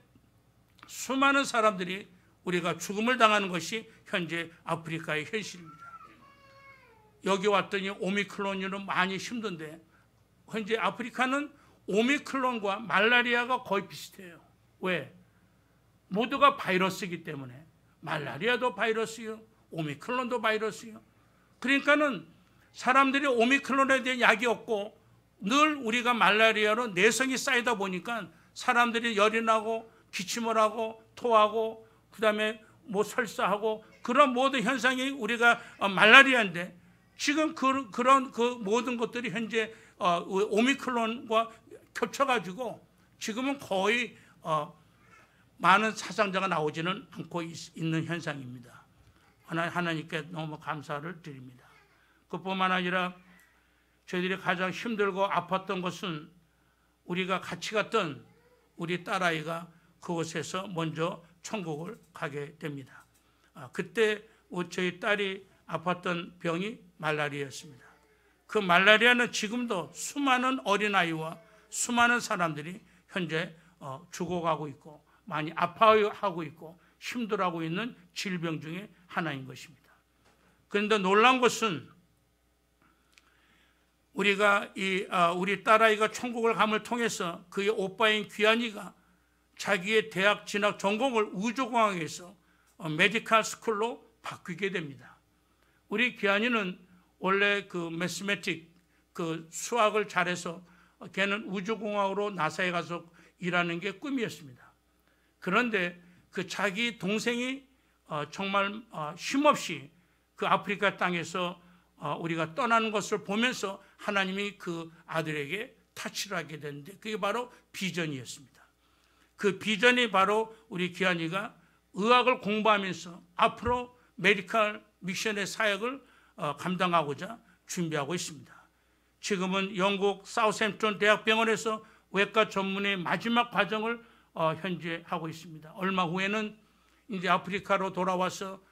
수많은 사람들이 우리가 죽음을 당하는 것이 현재 아프리카의 현실입니다. 여기 왔더니 오미크론으로 많이 힘든데 현재 아프리카는 오미크론과 말라리아가 거의 비슷해요. 왜? 모두가 바이러스이기 때문에 말라리아도 바이러스요, 오미크론도 바이러스요. 그러니까는 사람들이 오미크론에 대한 약이 없고 늘 우리가 말라리아로 내성이 쌓이다 보니까 사람들이 열이 나고 기침을 하고 토하고 그다음에 뭐 설사하고 그런 모든 현상이 우리가 말라리아인데 지금 그런 모든 것들이 현재 오미크론과 겹쳐가지고 지금은 거의 많은 사상자가 나오지는 않고 있는 현상입니다. 하나님께 너무 감사를 드립니다. 그뿐만 아니라 저희들이 가장 힘들고 아팠던 것은 우리가 같이 갔던 우리 딸아이가 그곳에서 먼저 천국을 가게 됩니다. 그때 저희 딸이 아팠던 병이 말라리아였습니다. 그 말라리아는 지금도 수많은 어린아이와 수많은 사람들이 현재 죽어가고 있고 많이 아파하고 있고 힘들어하고 있는 질병 중에 하나인 것입니다. 그런데 놀라운 것은 우리가 우리 딸아이가 천국을 감을 통해서 그의 오빠인 귀환이가 자기의 대학 진학 전공을 우주공학에서 메디컬 스쿨로 바뀌게 됩니다. 우리 귀환이는 원래 그 매스매틱 그 수학을 잘해서 걔는 우주공학으로 나사에 가서 일하는 게 꿈이었습니다. 그런데 그 자기 동생이 정말 쉼없이 그 아프리카 땅에서 우리가 떠나는 것을 보면서 하나님이 그 아들에게 타치를 하게 되는데 그게 바로 비전이었습니다. 그 비전이 바로 우리 기한이가 의학을 공부하면서 앞으로 메디컬 미션의 사역을 감당하고자 준비하고 있습니다. 지금은 영국 사우샘프턴 대학병원에서 외과 전문의 마지막 과정을 현재 하고 있습니다. 얼마 후에는 이제 아프리카로 돌아와서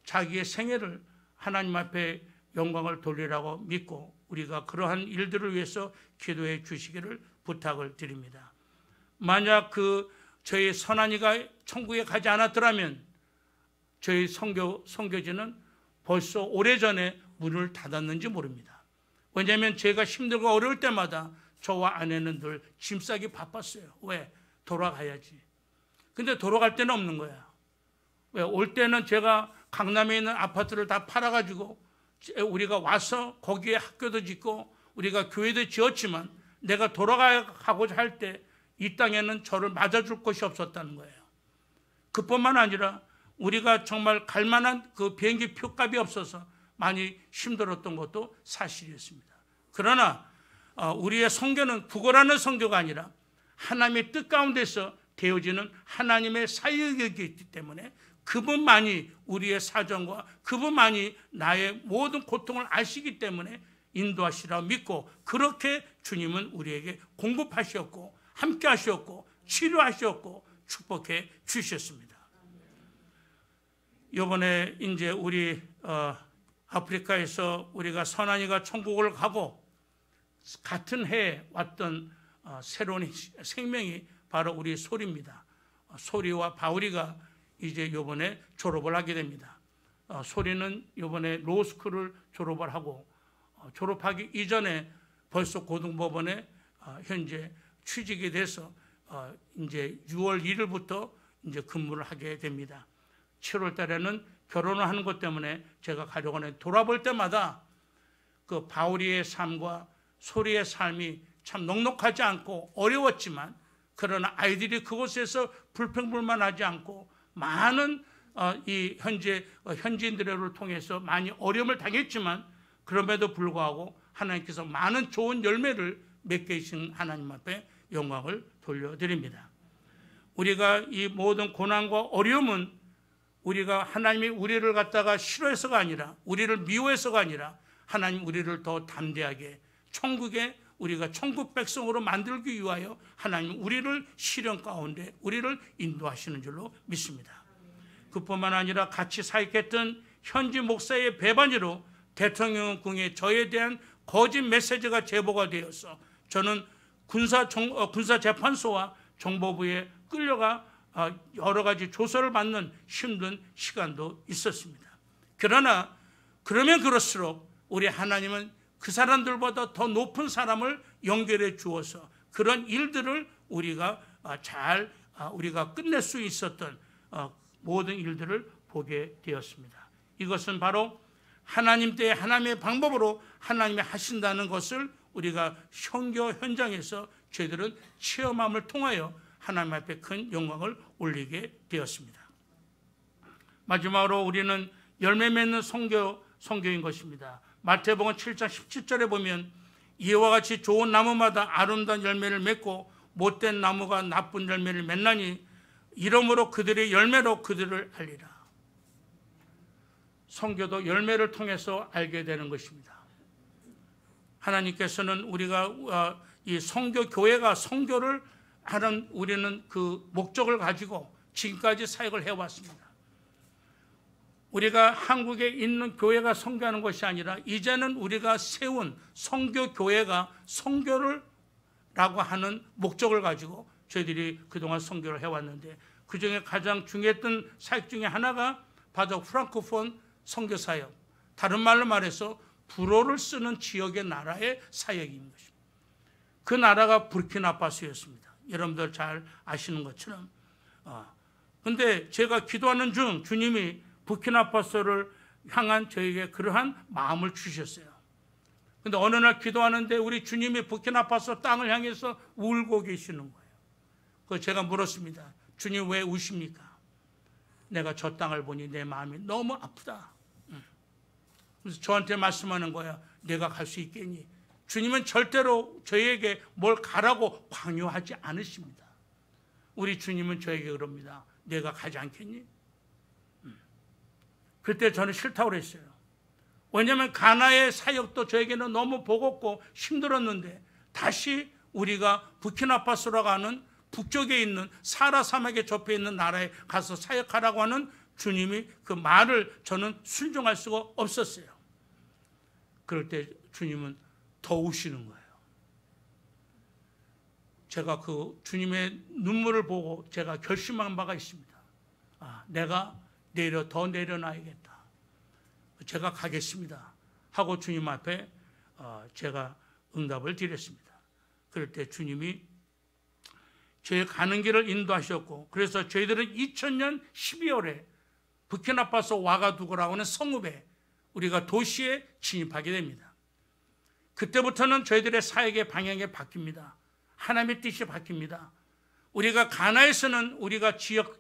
자기의 생애를 하나님 앞에 영광을 돌리라고 믿고 우리가 그러한 일들을 위해서 기도해 주시기를 부탁을 드립니다. 만약 저희 선한이가 천국에 가지 않았더라면 저희 선교지는 벌써 오래전에 문을 닫았는지 모릅니다. 왜냐하면 제가 힘들고 어려울 때마다 저와 아내는 늘 짐 싸기 바빴어요. 왜? 돌아가야지. 근데 돌아갈 데는 없는 거야. 왜? 올 때는 제가 강남에 있는 아파트를 다 팔아가지고 우리가 와서 거기에 학교도 짓고 우리가 교회도 지었지만 내가 돌아가고자 할 때 이 땅에는 저를 맞아줄 곳이 없었다는 거예요. 그뿐만 아니라 우리가 정말 갈 만한 그 비행기 표값이 없어서 많이 힘들었던 것도 사실이었습니다. 그러나 우리의 선교는 구걸하는 선교가 아니라 하나님의 뜻 가운데서 되어지는 하나님의 사역이기 있기 때문에 그분만이 우리의 사정과 그분만이 나의 모든 고통을 아시기 때문에 인도하시라고 믿고 그렇게 주님은 우리에게 공급하셨고 함께 하셨고 치료하셨고 축복해 주셨습니다. 이번에 이제 우리 아프리카에서 우리가 선한이가 천국을 가고 같은 해에 왔던 새로운 생명이 바로 우리 소리입니다. 소리와 바울이가 이제 이번에 졸업을 하게 됩니다. 소리는 이번에 로스쿨을 졸업을 하고 졸업하기 이전에 벌써 고등법원에 현재 취직이 돼서 이제 6월 1일부터 이제 근무를 하게 됩니다. 7월 달에는 결혼을 하는 것 때문에 제가 가려고 하는데 돌아볼 때마다 그 바울이의 삶과 소리의 삶이 참 넉넉하지 않고 어려웠지만 그러나 아이들이 그곳에서 불평불만하지 않고 많은 이 현지인들을 통해서 많이 어려움을 당했지만 그럼에도 불구하고 하나님께서 많은 좋은 열매를 맺게 하신 하나님 앞에 영광을 돌려드립니다. 우리가 이 모든 고난과 어려움은 우리가 하나님이 우리를 갖다가 싫어해서가 아니라 우리를 미워해서가 아니라 하나님 우리를 더 담대하게 천국에 우리가 천국 백성으로 만들기 위하여 하나님 우리를 시련 가운데 우리를 인도하시는 줄로 믿습니다. 그뿐만 아니라 같이 사역했던 현지 목사의 배반으로 대통령궁에 저에 대한 거짓 메시지가 제보가 되어서 저는 군사재판소와 정보부에 끌려가 여러 가지 조사를 받는 힘든 시간도 있었습니다. 그러나 그러면 그럴수록 우리 하나님은 그 사람들보다 더 높은 사람을 연결해 주어서 그런 일들을 우리가 우리가 끝낼 수 있었던 모든 일들을 보게 되었습니다. 이것은 바로 하나님 때의 하나님의 방법으로 하나님이 하신다는 것을 우리가 선교 현장에서 저희들은 체험함을 통하여 하나님 앞에 큰 영광을 올리게 되었습니다. 마지막으로 우리는 열매 맺는 선교인 것입니다. 마태복음 7장 17절에 보면 이와 같이 좋은 나무마다 아름다운 열매를 맺고 못된 나무가 나쁜 열매를 맺나니 이러므로 그들의 열매로 그들을 알리라. 선교도 열매를 통해서 알게 되는 것입니다. 하나님께서는 우리가 이 선교 교회가 선교를 하는 우리는 그 목적을 가지고 지금까지 사역을 해왔습니다. 우리가 한국에 있는 교회가 선교하는 것이 아니라 이제는 우리가 세운 선교 교회가 선교를 라고 하는 목적을 가지고 저희들이 그동안 선교를 해왔는데 그중에 가장 중요했던 사역 중에 하나가 바로 프랑코폰 선교 사역, 다른 말로 말해서 불어를 쓰는 지역의 나라의 사역인 것입니다. 그 나라가 부르키나파소였습니다. 여러분들 잘 아시는 것처럼. 근데 제가 기도하는 중 주님이 부르키나파소를 향한 저에게 그러한 마음을 주셨어요. 근데 어느 날 기도하는데 우리 주님이 부르키나파소 땅을 향해서 울고 계시는 거예요. 그래서 제가 물었습니다. 주님 왜 우십니까? 내가 저 땅을 보니 내 마음이 너무 아프다. 그래서 저한테 말씀하는 거야. 내가 갈 수 있겠니? 주님은 절대로 저에게 뭘 가라고 강요하지 않으십니다. 우리 주님은 저에게 그럽니다. 내가 가지 않겠니? 그때 저는 싫다고 그랬어요. 왜냐하면 가나의 사역도 저에게는 너무 버겁고 힘들었는데 다시 우리가 부키나파소라고 하는 북쪽에 있는 사하라 사막에 접해 있는 나라에 가서 사역하라고 하는 주님이 그 말을 저는 순종할 수가 없었어요. 그럴 때 주님은 더 우시는 거예요. 제가 그 주님의 눈물을 보고 제가 결심한 바가 있습니다. 내가 더 내려놔야겠다. 제가 가겠습니다 하고 주님 앞에 제가 응답을 드렸습니다. 그럴 때 주님이 저희 가는 길을 인도하셨고, 그래서 저희들은 2000년 12월에 부키나파소 와가두고라고 하는 성읍에 우리가 도시에 진입하게 됩니다. 그때부터는 저희들의 사역의 방향이 바뀝니다. 하나님의 뜻이 바뀝니다. 우리가 가나에서는 우리가 지역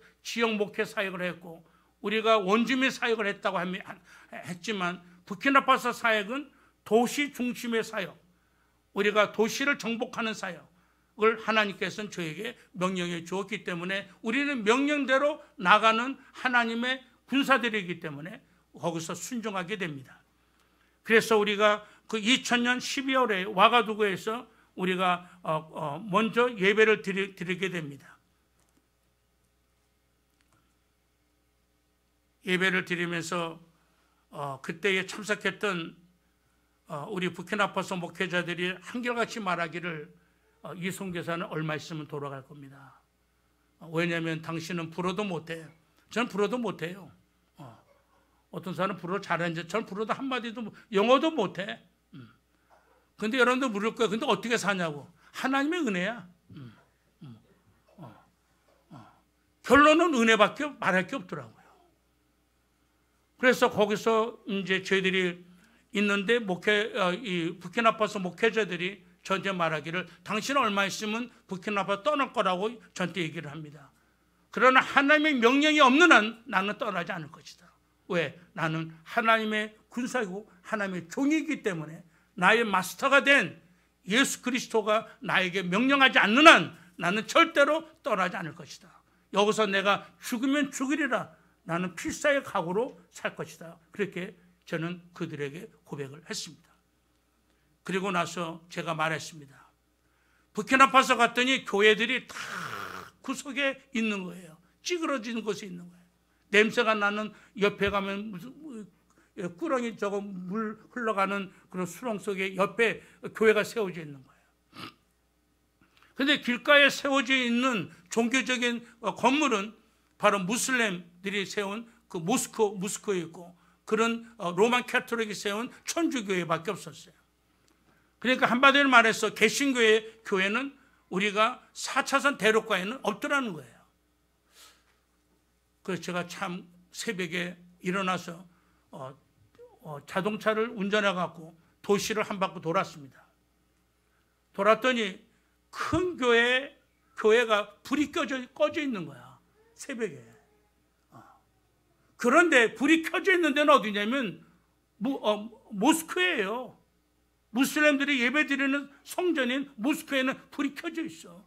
목회 사역을 했고 우리가 원주민 사역을 했다고 했지만 부키나파소 사역은 도시 중심의 사역, 우리가 도시를 정복하는 사역을 하나님께서는 저에게 명령해 주었기 때문에 우리는 명령대로 나가는 하나님의 군사들이기 때문에 거기서 순종하게 됩니다. 그래서 우리가 그 2000년 12월에 와가두고에서 우리가 먼저 예배를 드리게 됩니다. 예배를 드리면서 그때에 참석했던 우리 부키나파소 목회자들이 한결같이 말하기를 이 선교사는 얼마 있으면 돌아갈 겁니다. 왜냐하면 당신은 불어도 못해. 저는 불어도 못해요. 어떤 사람은 불어 잘하는데 저는 불어도 한마디도 영어도 못해. 근데 여러분들 물을 거예요. 근데 어떻게 사냐고. 하나님의 은혜야. 결론은 은혜밖에 말할 게 없더라고요. 그래서 거기서 이제 저희들이 있는데 이 부키나파소 목회자들이 저한테 말하기를 당신은 얼마 있으면 부키나파소 떠날 거라고 저한테 얘기를 합니다. 그러나 하나님의 명령이 없는 한 나는 떠나지 않을 것이다. 왜? 나는 하나님의 군사이고 하나님의 종이기 때문에 나의 마스터가 된 예수 그리스도가 나에게 명령하지 않는 한 나는 절대로 떠나지 않을 것이다. 여기서 내가 죽으면 죽으리라. 나는 필사의 각오로 살 것이다. 그렇게 저는 그들에게 고백을 했습니다. 그리고 나서 제가 말했습니다. 부키나파소 갔더니 교회들이 다 구석에 있는 거예요. 찌그러지는 곳에 있는 거예요. 냄새가 나는 옆에 가면 무슨 꾸러기 저거 물 흘러가는 그런 수렁 속에 옆에 교회가 세워져 있는 거예요. 그런데 길가에 세워져 있는 종교적인 건물은 바로 무슬림들이 세운 그 모스크에 있고 그런 로만 캐톨릭이 세운 천주교회밖에 없었어요. 그러니까 한마디로 말해서 개신교회는 우리가 4차선 대로가에는 없더라는 거예요. 그래서 제가 참 새벽에 일어나서 자동차를 운전해 갖고 도시를 한 바퀴 돌았습니다. 돌았더니 큰 교회가 불이 꺼져 있는 거야. 새벽에. 그런데 불이 켜져 있는 데는 어디냐면 모스크예요. 무슬림들이 예배드리는 성전인 모스크에는 불이 켜져 있어.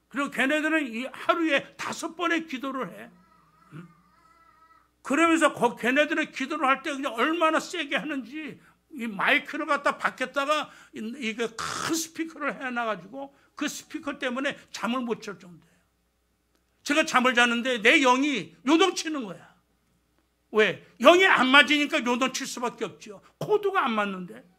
그리고 걔네들은 이 하루에 5번의 기도를 해. 그러면서 걔네들의 기도를 할 때 그냥 얼마나 세게 하는지 이 마이크를 갖다 밖에다가 이게 큰 스피커를 해놔가지고 그 스피커 때문에 잠을 못 잘 정도예요. 제가 잠을 자는데 내 영이 요동치는 거야. 왜? 영이 안 맞으니까 요동칠 수밖에 없죠. 코드가 안 맞는데.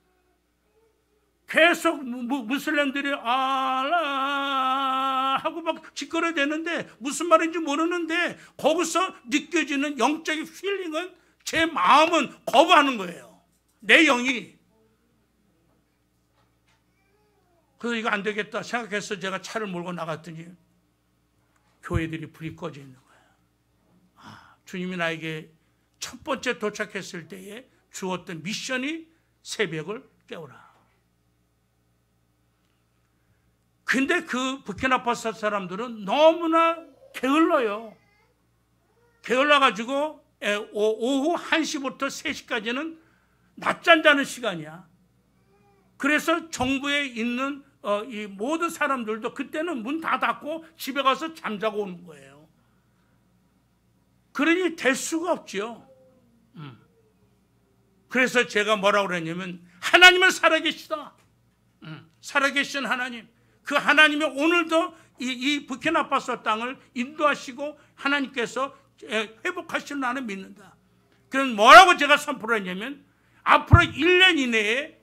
계속 무슬림들이 알라 하고 막 짓거려대는데 무슨 말인지 모르는데 거기서 느껴지는 영적인 필링은 제 마음은 거부하는 거예요. 내 영이. 그래서 이거 안 되겠다 생각해서 제가 차를 몰고 나갔더니 교회들이 불이 꺼져 있는 거예요. 주님이 나에게 첫 번째 도착했을 때에 주었던 미션이 새벽을 깨우라. 근데 그 부키나파소 사람들은 너무나 게을러요. 게을러가지고 오후 1시부터 3시까지는 낮잠 자는 시간이야. 그래서 정부에 있는 이 모든 사람들도 그때는 문 다 닫고 집에 가서 잠자고 오는 거예요. 그러니 될 수가 없죠. 그래서 제가 뭐라고 그랬냐면 하나님은 살아계시다. 살아계신 하나님. 그 하나님이 오늘도 이 부키나파소 땅을 인도하시고 하나님께서 회복하시는 나는 믿는다. 그럼 뭐라고 제가 선포를 했냐면 앞으로 1년 이내에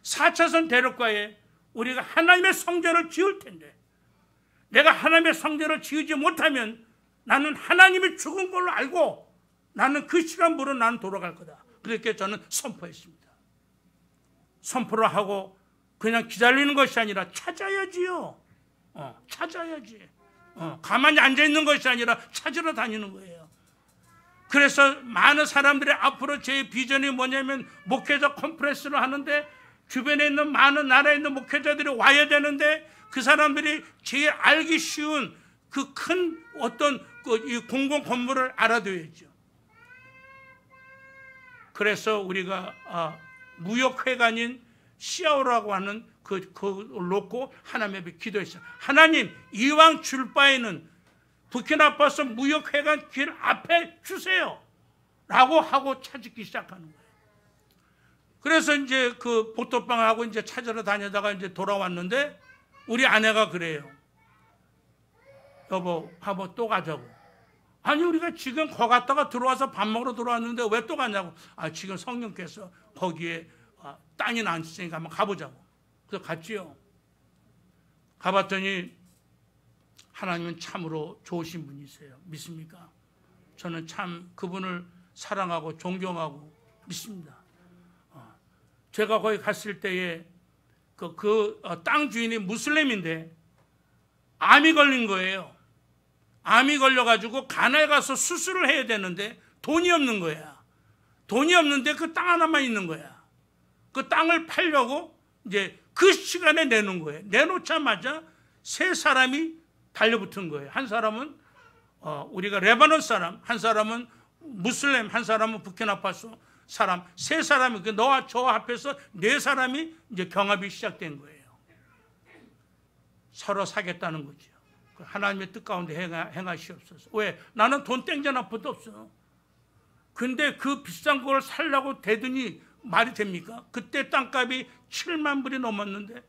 4차선 대로가에 우리가 하나님의 성전을 지을 텐데 내가 하나님의 성전을 지으지 못하면 나는 하나님이 죽은 걸로 알고 나는 그 시간부로 나는 돌아갈 거다. 그렇게 저는 선포했습니다. 선포를 하고 그냥 기다리는 것이 아니라 찾아야지요. 찾아야지. 가만히 앉아있는 것이 아니라 찾으러 다니는 거예요. 그래서 많은 사람들이 앞으로 제 비전이 뭐냐면 목회자 컨퍼런스를 하는데 주변에 있는 많은 나라에 있는 목회자들이 와야 되는데 그 사람들이 제일 알기 쉬운 그 큰 어떤 이 공공 건물을 알아둬야죠. 그래서 우리가 무역회관인 시아오라고 하는 그걸 놓고 하나님 앞에 기도했어요. 하나님 이왕 줄 바에는 부키나파소 무역회관 길 앞에 주세요 라고 하고 찾기 시작하는 거예요. 그래서 이제 그 보토방하고 이제 찾으러 다니다가 이제 돌아왔는데 우리 아내가 그래요. 여보 한번 또 가자고. 아니 우리가 지금 거 갔다가 들어와서 밥 먹으러 들어왔는데 왜 또 가냐고. 지금 성령께서 거기에 땅이 나왔으니까 한번 가보자고. 그래서 갔지요. 가봤더니 하나님은 참으로 좋으신 분이세요. 믿습니까? 저는 참 그분을 사랑하고 존경하고 믿습니다. 제가 거기 갔을 때에 땅 주인이 무슬림인데 암이 걸린 거예요. 암이 걸려가지고 가나에 가서 수술을 해야 되는데 돈이 없는 거야. 돈이 없는데 그 땅 하나만 있는 거야. 그 땅을 팔려고 이제 그 시간에 내놓은 거예요. 내놓자마자 세 사람이 달려붙은 거예요. 한 사람은 우리가 레바논 사람, 한 사람은 무슬림, 한 사람은 부키나파소 사람, 세 사람이 너와 저 앞에서 네 사람이 이제 경합이 시작된 거예요. 서로 사겠다는 거죠. 하나님의 뜻 가운데 행하시옵소서. 왜? 나는 돈 땡전 아무것도 없어. 근데 그 비싼 걸 살려고 대더니 말이 됩니까? 그때 땅값이 7만 불이 넘었는데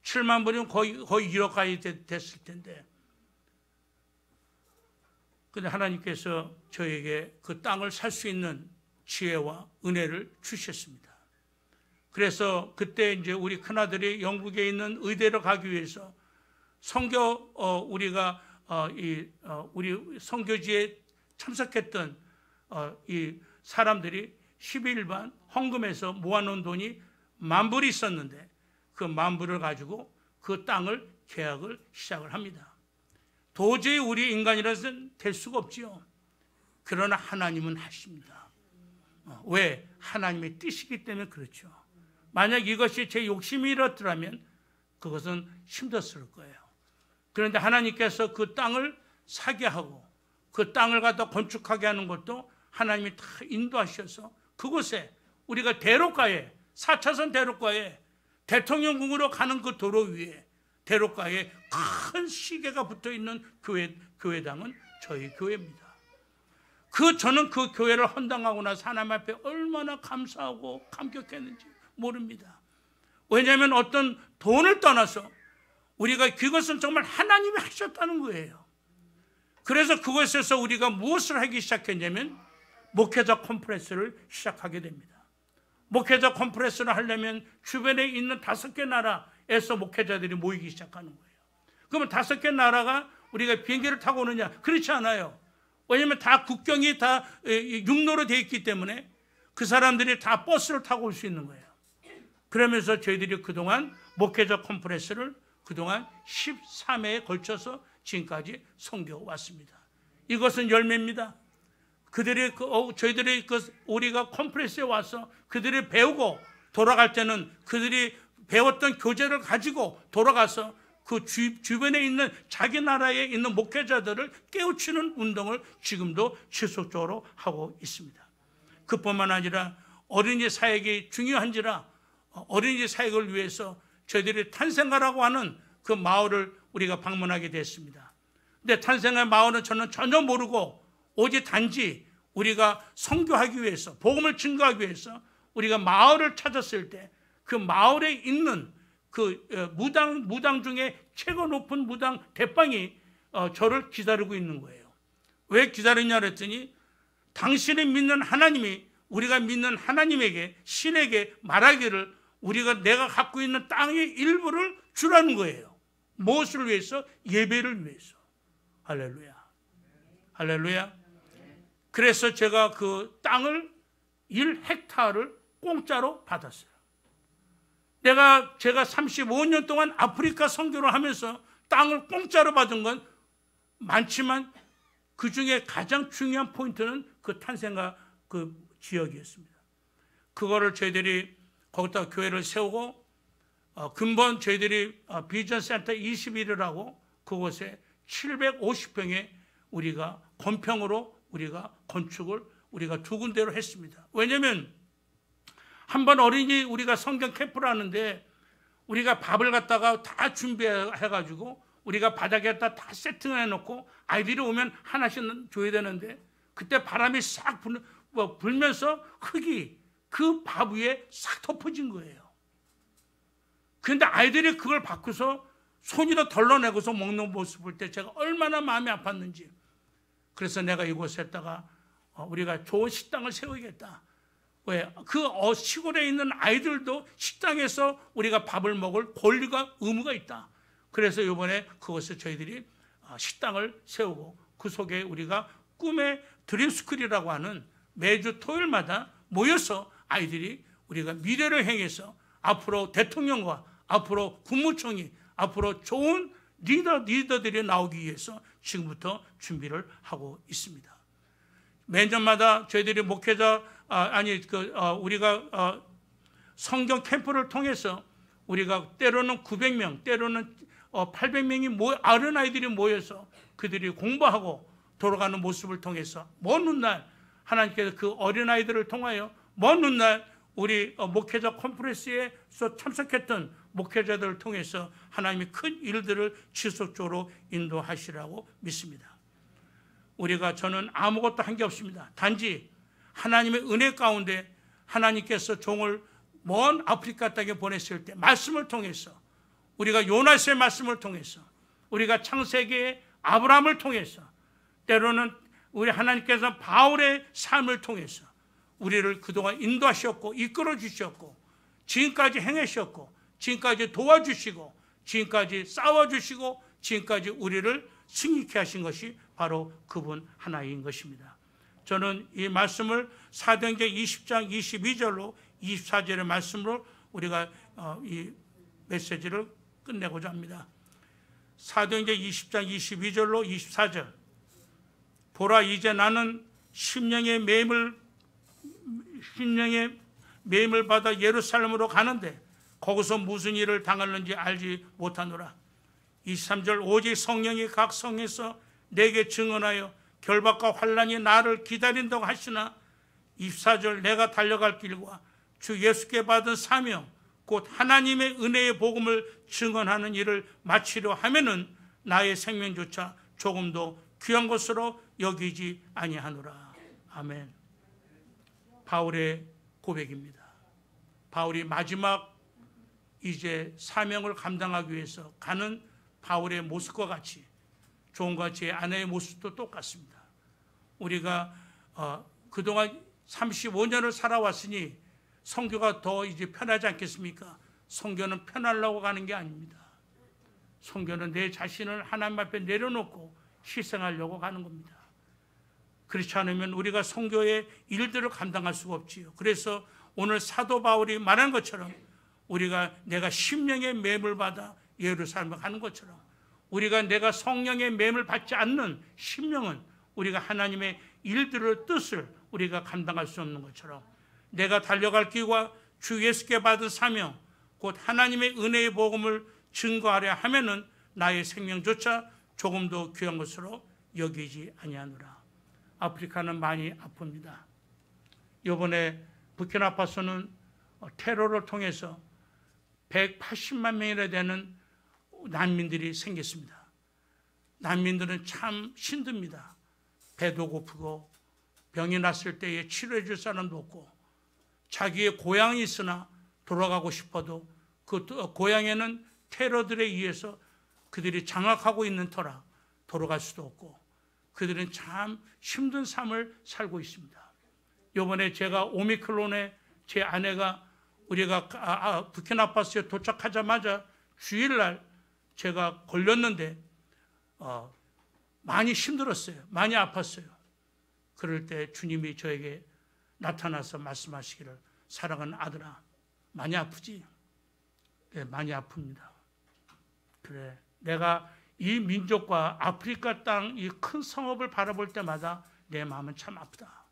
7만 불이면 거의 1억까지 됐을 텐데 근데 하나님께서 저에게 그 땅을 살 수 있는 지혜와 은혜를 주셨습니다. 그래서 그때 이제 우리 큰아들이 영국에 있는 의대로 가기 위해서 선교 우리가 우리 선교지에 참석했던 이 사람들이 12일반 헌금해서 모아놓은 돈이 10,000불이 있었는데 그 10,000불을 가지고 그 땅을 계약을 시작을 합니다. 도저히 우리 인간이라서는 될 수가 없지요. 그러나 하나님은 하십니다. 왜? 하나님의 뜻이기 때문에 그렇죠. 만약 이것이 제 욕심이었더라면 그것은 힘들었을 거예요. 그런데 하나님께서 그 땅을 사게 하고 그 땅을 갖다 건축하게 하는 것도 하나님이 다 인도하셔서 그곳에 우리가 대로가에 4차선 대로가에 대통령궁으로 가는 그 도로 위에 대로가에 큰 시계가 붙어있는 교회당은 저희 교회입니다. 저는 그 교회를 헌당하고 나서 하나님 앞에 얼마나 감사하고 감격했는지 모릅니다. 왜냐하면 어떤 돈을 떠나서 우리가 그것은 정말 하나님이 하셨다는 거예요. 그래서 그것에서 우리가 무엇을 하기 시작했냐면 목회자 컨퍼런스를 시작하게 됩니다. 목회자 컨퍼런스를 하려면 주변에 있는 5개 나라에서 목회자들이 모이기 시작하는 거예요. 그러면 5개 나라가 우리가 비행기를 타고 오느냐? 그렇지 않아요. 왜냐하면 다 국경이 다 육로로 되어 있기 때문에 그 사람들이 다 버스를 타고 올 수 있는 거예요. 그러면서 저희들이 그동안 목회자 컨퍼런스를 그동안 13회에 걸쳐서 지금까지 섬겨왔습니다. 이것은 열매입니다. 저희들이 우리가 컨퍼런스에 와서 그들이 배우고 돌아갈 때는 그들이 배웠던 교재를 가지고 돌아가서 그 주변에 있는 자기 나라에 있는 목회자들을 깨우치는 운동을 지금도 지속적으로 하고 있습니다. 그뿐만 아니라 어린이 사역이 중요한지라 어린이 사역을 위해서 저희들이 탄생가라고 하는 그 마을을 우리가 방문하게 됐습니다. 근데 탄생가 마을은 저는 전혀 모르고 오직 단지 우리가 선교하기 위해서, 복음을 증거하기 위해서 우리가 마을을 찾았을 때 그 마을에 있는 그 무당 중에 최고 높은 무당 대빵이 저를 기다리고 있는 거예요. 왜 기다리냐 그랬더니 당신이 믿는 하나님이 우리가 믿는 하나님에게, 신에게 말하기를 내가 갖고 있는 땅의 일부를 주라는 거예요. 무엇을 위해서? 예배를 위해서. 할렐루야. 할렐루야. 그래서 제가 그 땅을 1헥타르를 공짜로 받았어요. 제가 35년 동안 아프리카 선교를 하면서 땅을 공짜로 받은 건 많지만 그 중에 가장 중요한 포인트는 그 탄생과 그 지역이었습니다. 그거를 저희들이 거기다 교회를 세우고 근본 저희들이 비전 센터 21이라고 그곳에 750평에 우리가 건평으로 우리가 건축을 우리가 2군데로 했습니다. 왜냐하면 한번 어린이 우리가 성경 캠프를 하는데 우리가 밥을 갖다가 다 준비해가지고 우리가 바닥에다 다 세팅을 해놓고 아이들이 오면 하나씩 줘야 되는데 그때 바람이 싹 불면서 흙이 그 밥 위에 싹 덮어진 거예요. 그런데 아이들이 그걸 받고서 손으로 덜러내고서 먹는 모습을 볼 때 제가 얼마나 마음이 아팠는지. 그래서 내가 이곳에다가 우리가 좋은 식당을 세우겠다. 왜? 그 시골에 있는 아이들도 식당에서 우리가 밥을 먹을 권리가 의무가 있다. 그래서 이번에 그것을 저희들이 식당을 세우고 그 속에 우리가 꿈의 드림스쿨이라고 하는 매주 토요일마다 모여서 아이들이 우리가 미래를 향해서 앞으로 대통령과 앞으로 국무총리, 앞으로 좋은 리더들이 나오기 위해서 지금부터 준비를 하고 있습니다. 매년마다 저희들이 목회자 우리가 성경 캠프를 통해서 우리가 때로는 900명, 때로는 800명이 어린 아이들이 모여서 그들이 공부하고 돌아가는 모습을 통해서 먼 훗날 하나님께서 그 어린 아이들을 통하여 먼 훗날 우리 목회자 컨퍼런스에서 참석했던 목회자들을 통해서 하나님이 큰 일들을 지속적으로 인도하시라고 믿습니다. 저는 아무것도 한 게 없습니다. 단지 하나님의 은혜 가운데 하나님께서 종을 먼 아프리카 땅에 보냈을 때 말씀을 통해서 우리가 요나스의 말씀을 통해서 우리가 창세기의 아브라함을 통해서 때로는 우리 하나님께서 바울의 삶을 통해서 우리를 그동안 인도하셨고 이끌어 주셨고 지금까지 행하셨고 지금까지 도와주시고 지금까지 싸워주시고 지금까지 우리를 승리케 하신 것이 바로 그분 하나인 것입니다. 저는 이 말씀을 사도행전 20장 22절로 24절의 말씀으로 우리가 이 메시지를 끝내고자 합니다. 사도행전 20장 22절로 24절. 보라, 이제 나는 심령의 매임을 받아 예루살렘으로 가는데 거기서 무슨 일을 당하는지 알지 못하노라. 23절. 오직 성령이 각 성에서 내게 증언하여 결박과 환난이 나를 기다린다고 하시나 24절. 내가 달려갈 길과 주 예수께 받은 사명 곧 하나님의 은혜의 복음을 증언하는 일을 마치려 하면은 나의 생명조차 조금도 귀한 것으로 여기지 아니하노라. 아멘. 바울의 고백입니다. 바울이 마지막 이제 사명을 감당하기 위해서 가는 바울의 모습과 같이 종과 제 아내의 모습도 똑같습니다. 우리가 그동안 35년을 살아왔으니 선교가 더 이제 편하지 않겠습니까? 선교는 편하려고 가는 게 아닙니다. 선교는 내 자신을 하나님 앞에 내려놓고 희생하려고 가는 겁니다. 그렇지 않으면 우리가 선교의 일들을 감당할 수가 없지요. 그래서 오늘 사도 바울이 말한 것처럼 내가 심령의 매임을 받아 예루살렘에 가는 것처럼 내가 성령의 매임을 받지 않는 심령은 우리가 하나님의 일들을 뜻을 우리가 감당할 수 없는 것처럼 내가 달려갈 길과 주 예수께 받은 사명 곧 하나님의 은혜의 복음을 증거하려 하면은 나의 생명조차 조금도 귀한 것으로 여기지 아니하노라. 아프리카는 많이 아픕니다. 이번에 부키나파소는 테러를 통해서 180만 명이나 되는 난민들이 생겼습니다. 난민들은 참 힘듭니다. 배도 고프고 병이 났을 때에 치료해 줄 사람도 없고 자기의 고향이 있으나 돌아가고 싶어도 그 고향에는 테러들에 의해서 그들이 장악하고 있는 터라 돌아갈 수도 없고 그들은 참 힘든 삶을 살고 있습니다. 이번에 제가 오미크론에 제 아내가 우리가 부키나파소에 도착하자마자 주일날 제가 걸렸는데 많이 힘들었어요. 많이 아팠어요. 그럴 때 주님이 저에게 나타나서 말씀하시기를 사랑하는 아들아 많이 아프지? 네, 많이 아픕니다. 그래 내가 이 민족과 아프리카 땅 이 큰 성읍을 바라볼 때마다 내 마음은 참 아프다.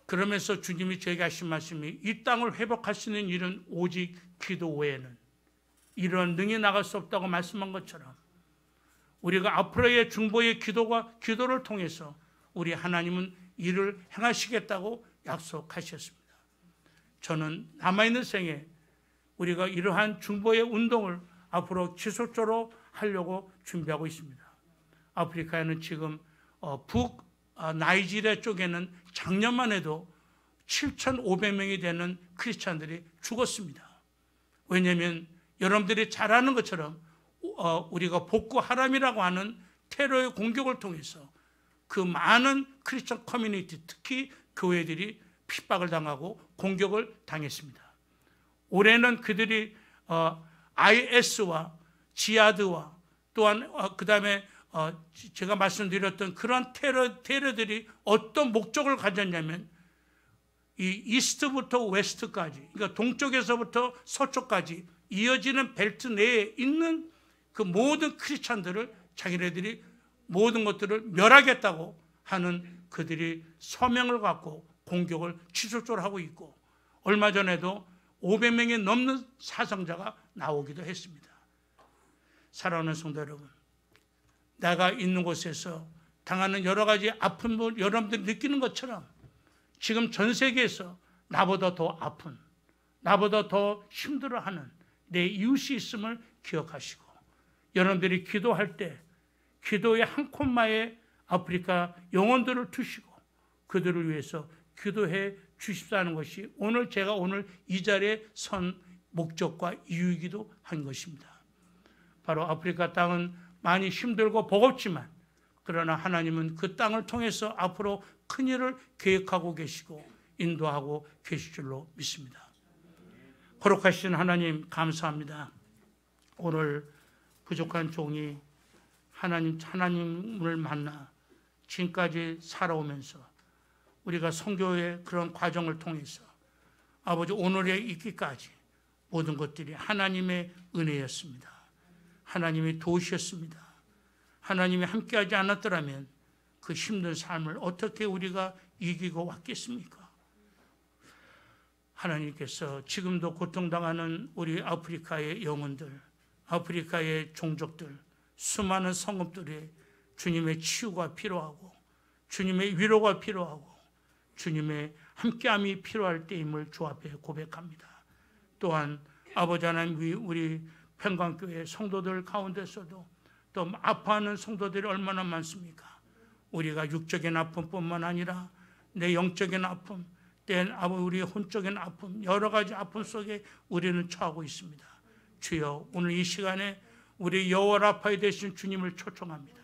그러면서 주님이 저에게 하신 말씀이 이 땅을 회복할 수 있는 일은 오직 기도 외에는 이런 능히 나갈 수 없다고 말씀한 것처럼 우리가 앞으로의 중보의 기도를 통해서 우리 하나님은 일을 행하시겠다고 약속하셨습니다. 저는 남아있는 생에 우리가 이러한 중보의 운동을 앞으로 지속적으로 하려고 준비하고 있습니다. 아프리카에는 지금 나이지리아 쪽에는 작년만 해도 7,500명이 되는 크리스찬들이 죽었습니다. 왜냐하면 여러분들이 잘 아는 것처럼 우리가 보코 하람이라고 하는 테러의 공격을 통해서 그 많은 크리스천 커뮤니티 특히 교회들이 핍박을 당하고 공격을 당했습니다. 올해는 그들이 IS와 지하드와 또한 그 다음에 제가 말씀드렸던 그런 테러들이 어떤 목적을 가졌냐면 이 이스트부터 웨스트까지 그러니까 동쪽에서부터 서쪽까지 이어지는 벨트 내에 있는 그 모든 크리스찬들을 자기네들이 모든 것들을 멸하겠다고 하는 그들이 서명을 갖고 공격을 지속적으로 하고 있고 얼마 전에도 500명이 넘는 사상자가 나오기도 했습니다. 사랑하는 성도 여러분, 내가 있는 곳에서 당하는 여러 가지 아픔을 여러분들이 느끼는 것처럼 지금 전 세계에서 나보다 더 아픈, 나보다 더 힘들어하는 내 이웃이 있음을 기억하시고 여러분들이 기도할 때 기도의 한 콤마에 아프리카 영혼들을 두시고 그들을 위해서 기도해 주십사는 것이 오늘 제가 이 자리에 선 목적과 이유이기도 한 것입니다. 바로 아프리카 땅은 많이 힘들고 버겁지만 그러나 하나님은 그 땅을 통해서 앞으로 큰 일을 계획하고 계시고 인도하고 계실 줄로 믿습니다. 거룩하신 하나님 감사합니다. 오늘 부족한 종이 하나님을 만나 지금까지 살아오면서 우리가 선교의 그런 과정을 통해서 아버지 오늘에 있기까지 모든 것들이 하나님의 은혜였습니다. 하나님이 도우셨습니다. 하나님이 함께하지 않았더라면 그 힘든 삶을 어떻게 우리가 이기고 왔겠습니까? 하나님께서 지금도 고통당하는 우리 아프리카의 영혼들, 아프리카의 종족들, 수많은 성읍들에 주님의 치유가 필요하고 주님의 위로가 필요하고 주님의 함께함이 필요할 때임을 주 앞에 고백합니다. 또한 아버지 하나님 우리 평강교회 성도들 가운데서도 또 아파하는 성도들이 얼마나 많습니까? 우리가 육적인 아픔뿐만 아니라 내 영적인 아픔, 우리의 혼적인 아픔, 여러 가지 아픔 속에 우리는 처하고 있습니다. 주여 오늘 이 시간에 우리 여호와 라파에 되신 주님을 초청합니다.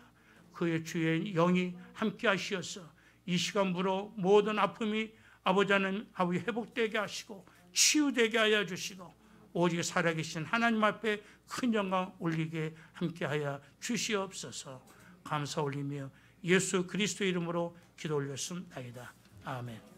그의 주의 영이 함께 하시어서 이 시간부로 모든 아픔이 아버지 하나님 회복되게 하시고 치유되게 하여 주시고 오직 살아계신 하나님 앞에 큰 영광 올리게 함께하여 주시옵소서. 감사 올리며 예수 그리스도 이름으로 기도 올렸습니다. 아멘.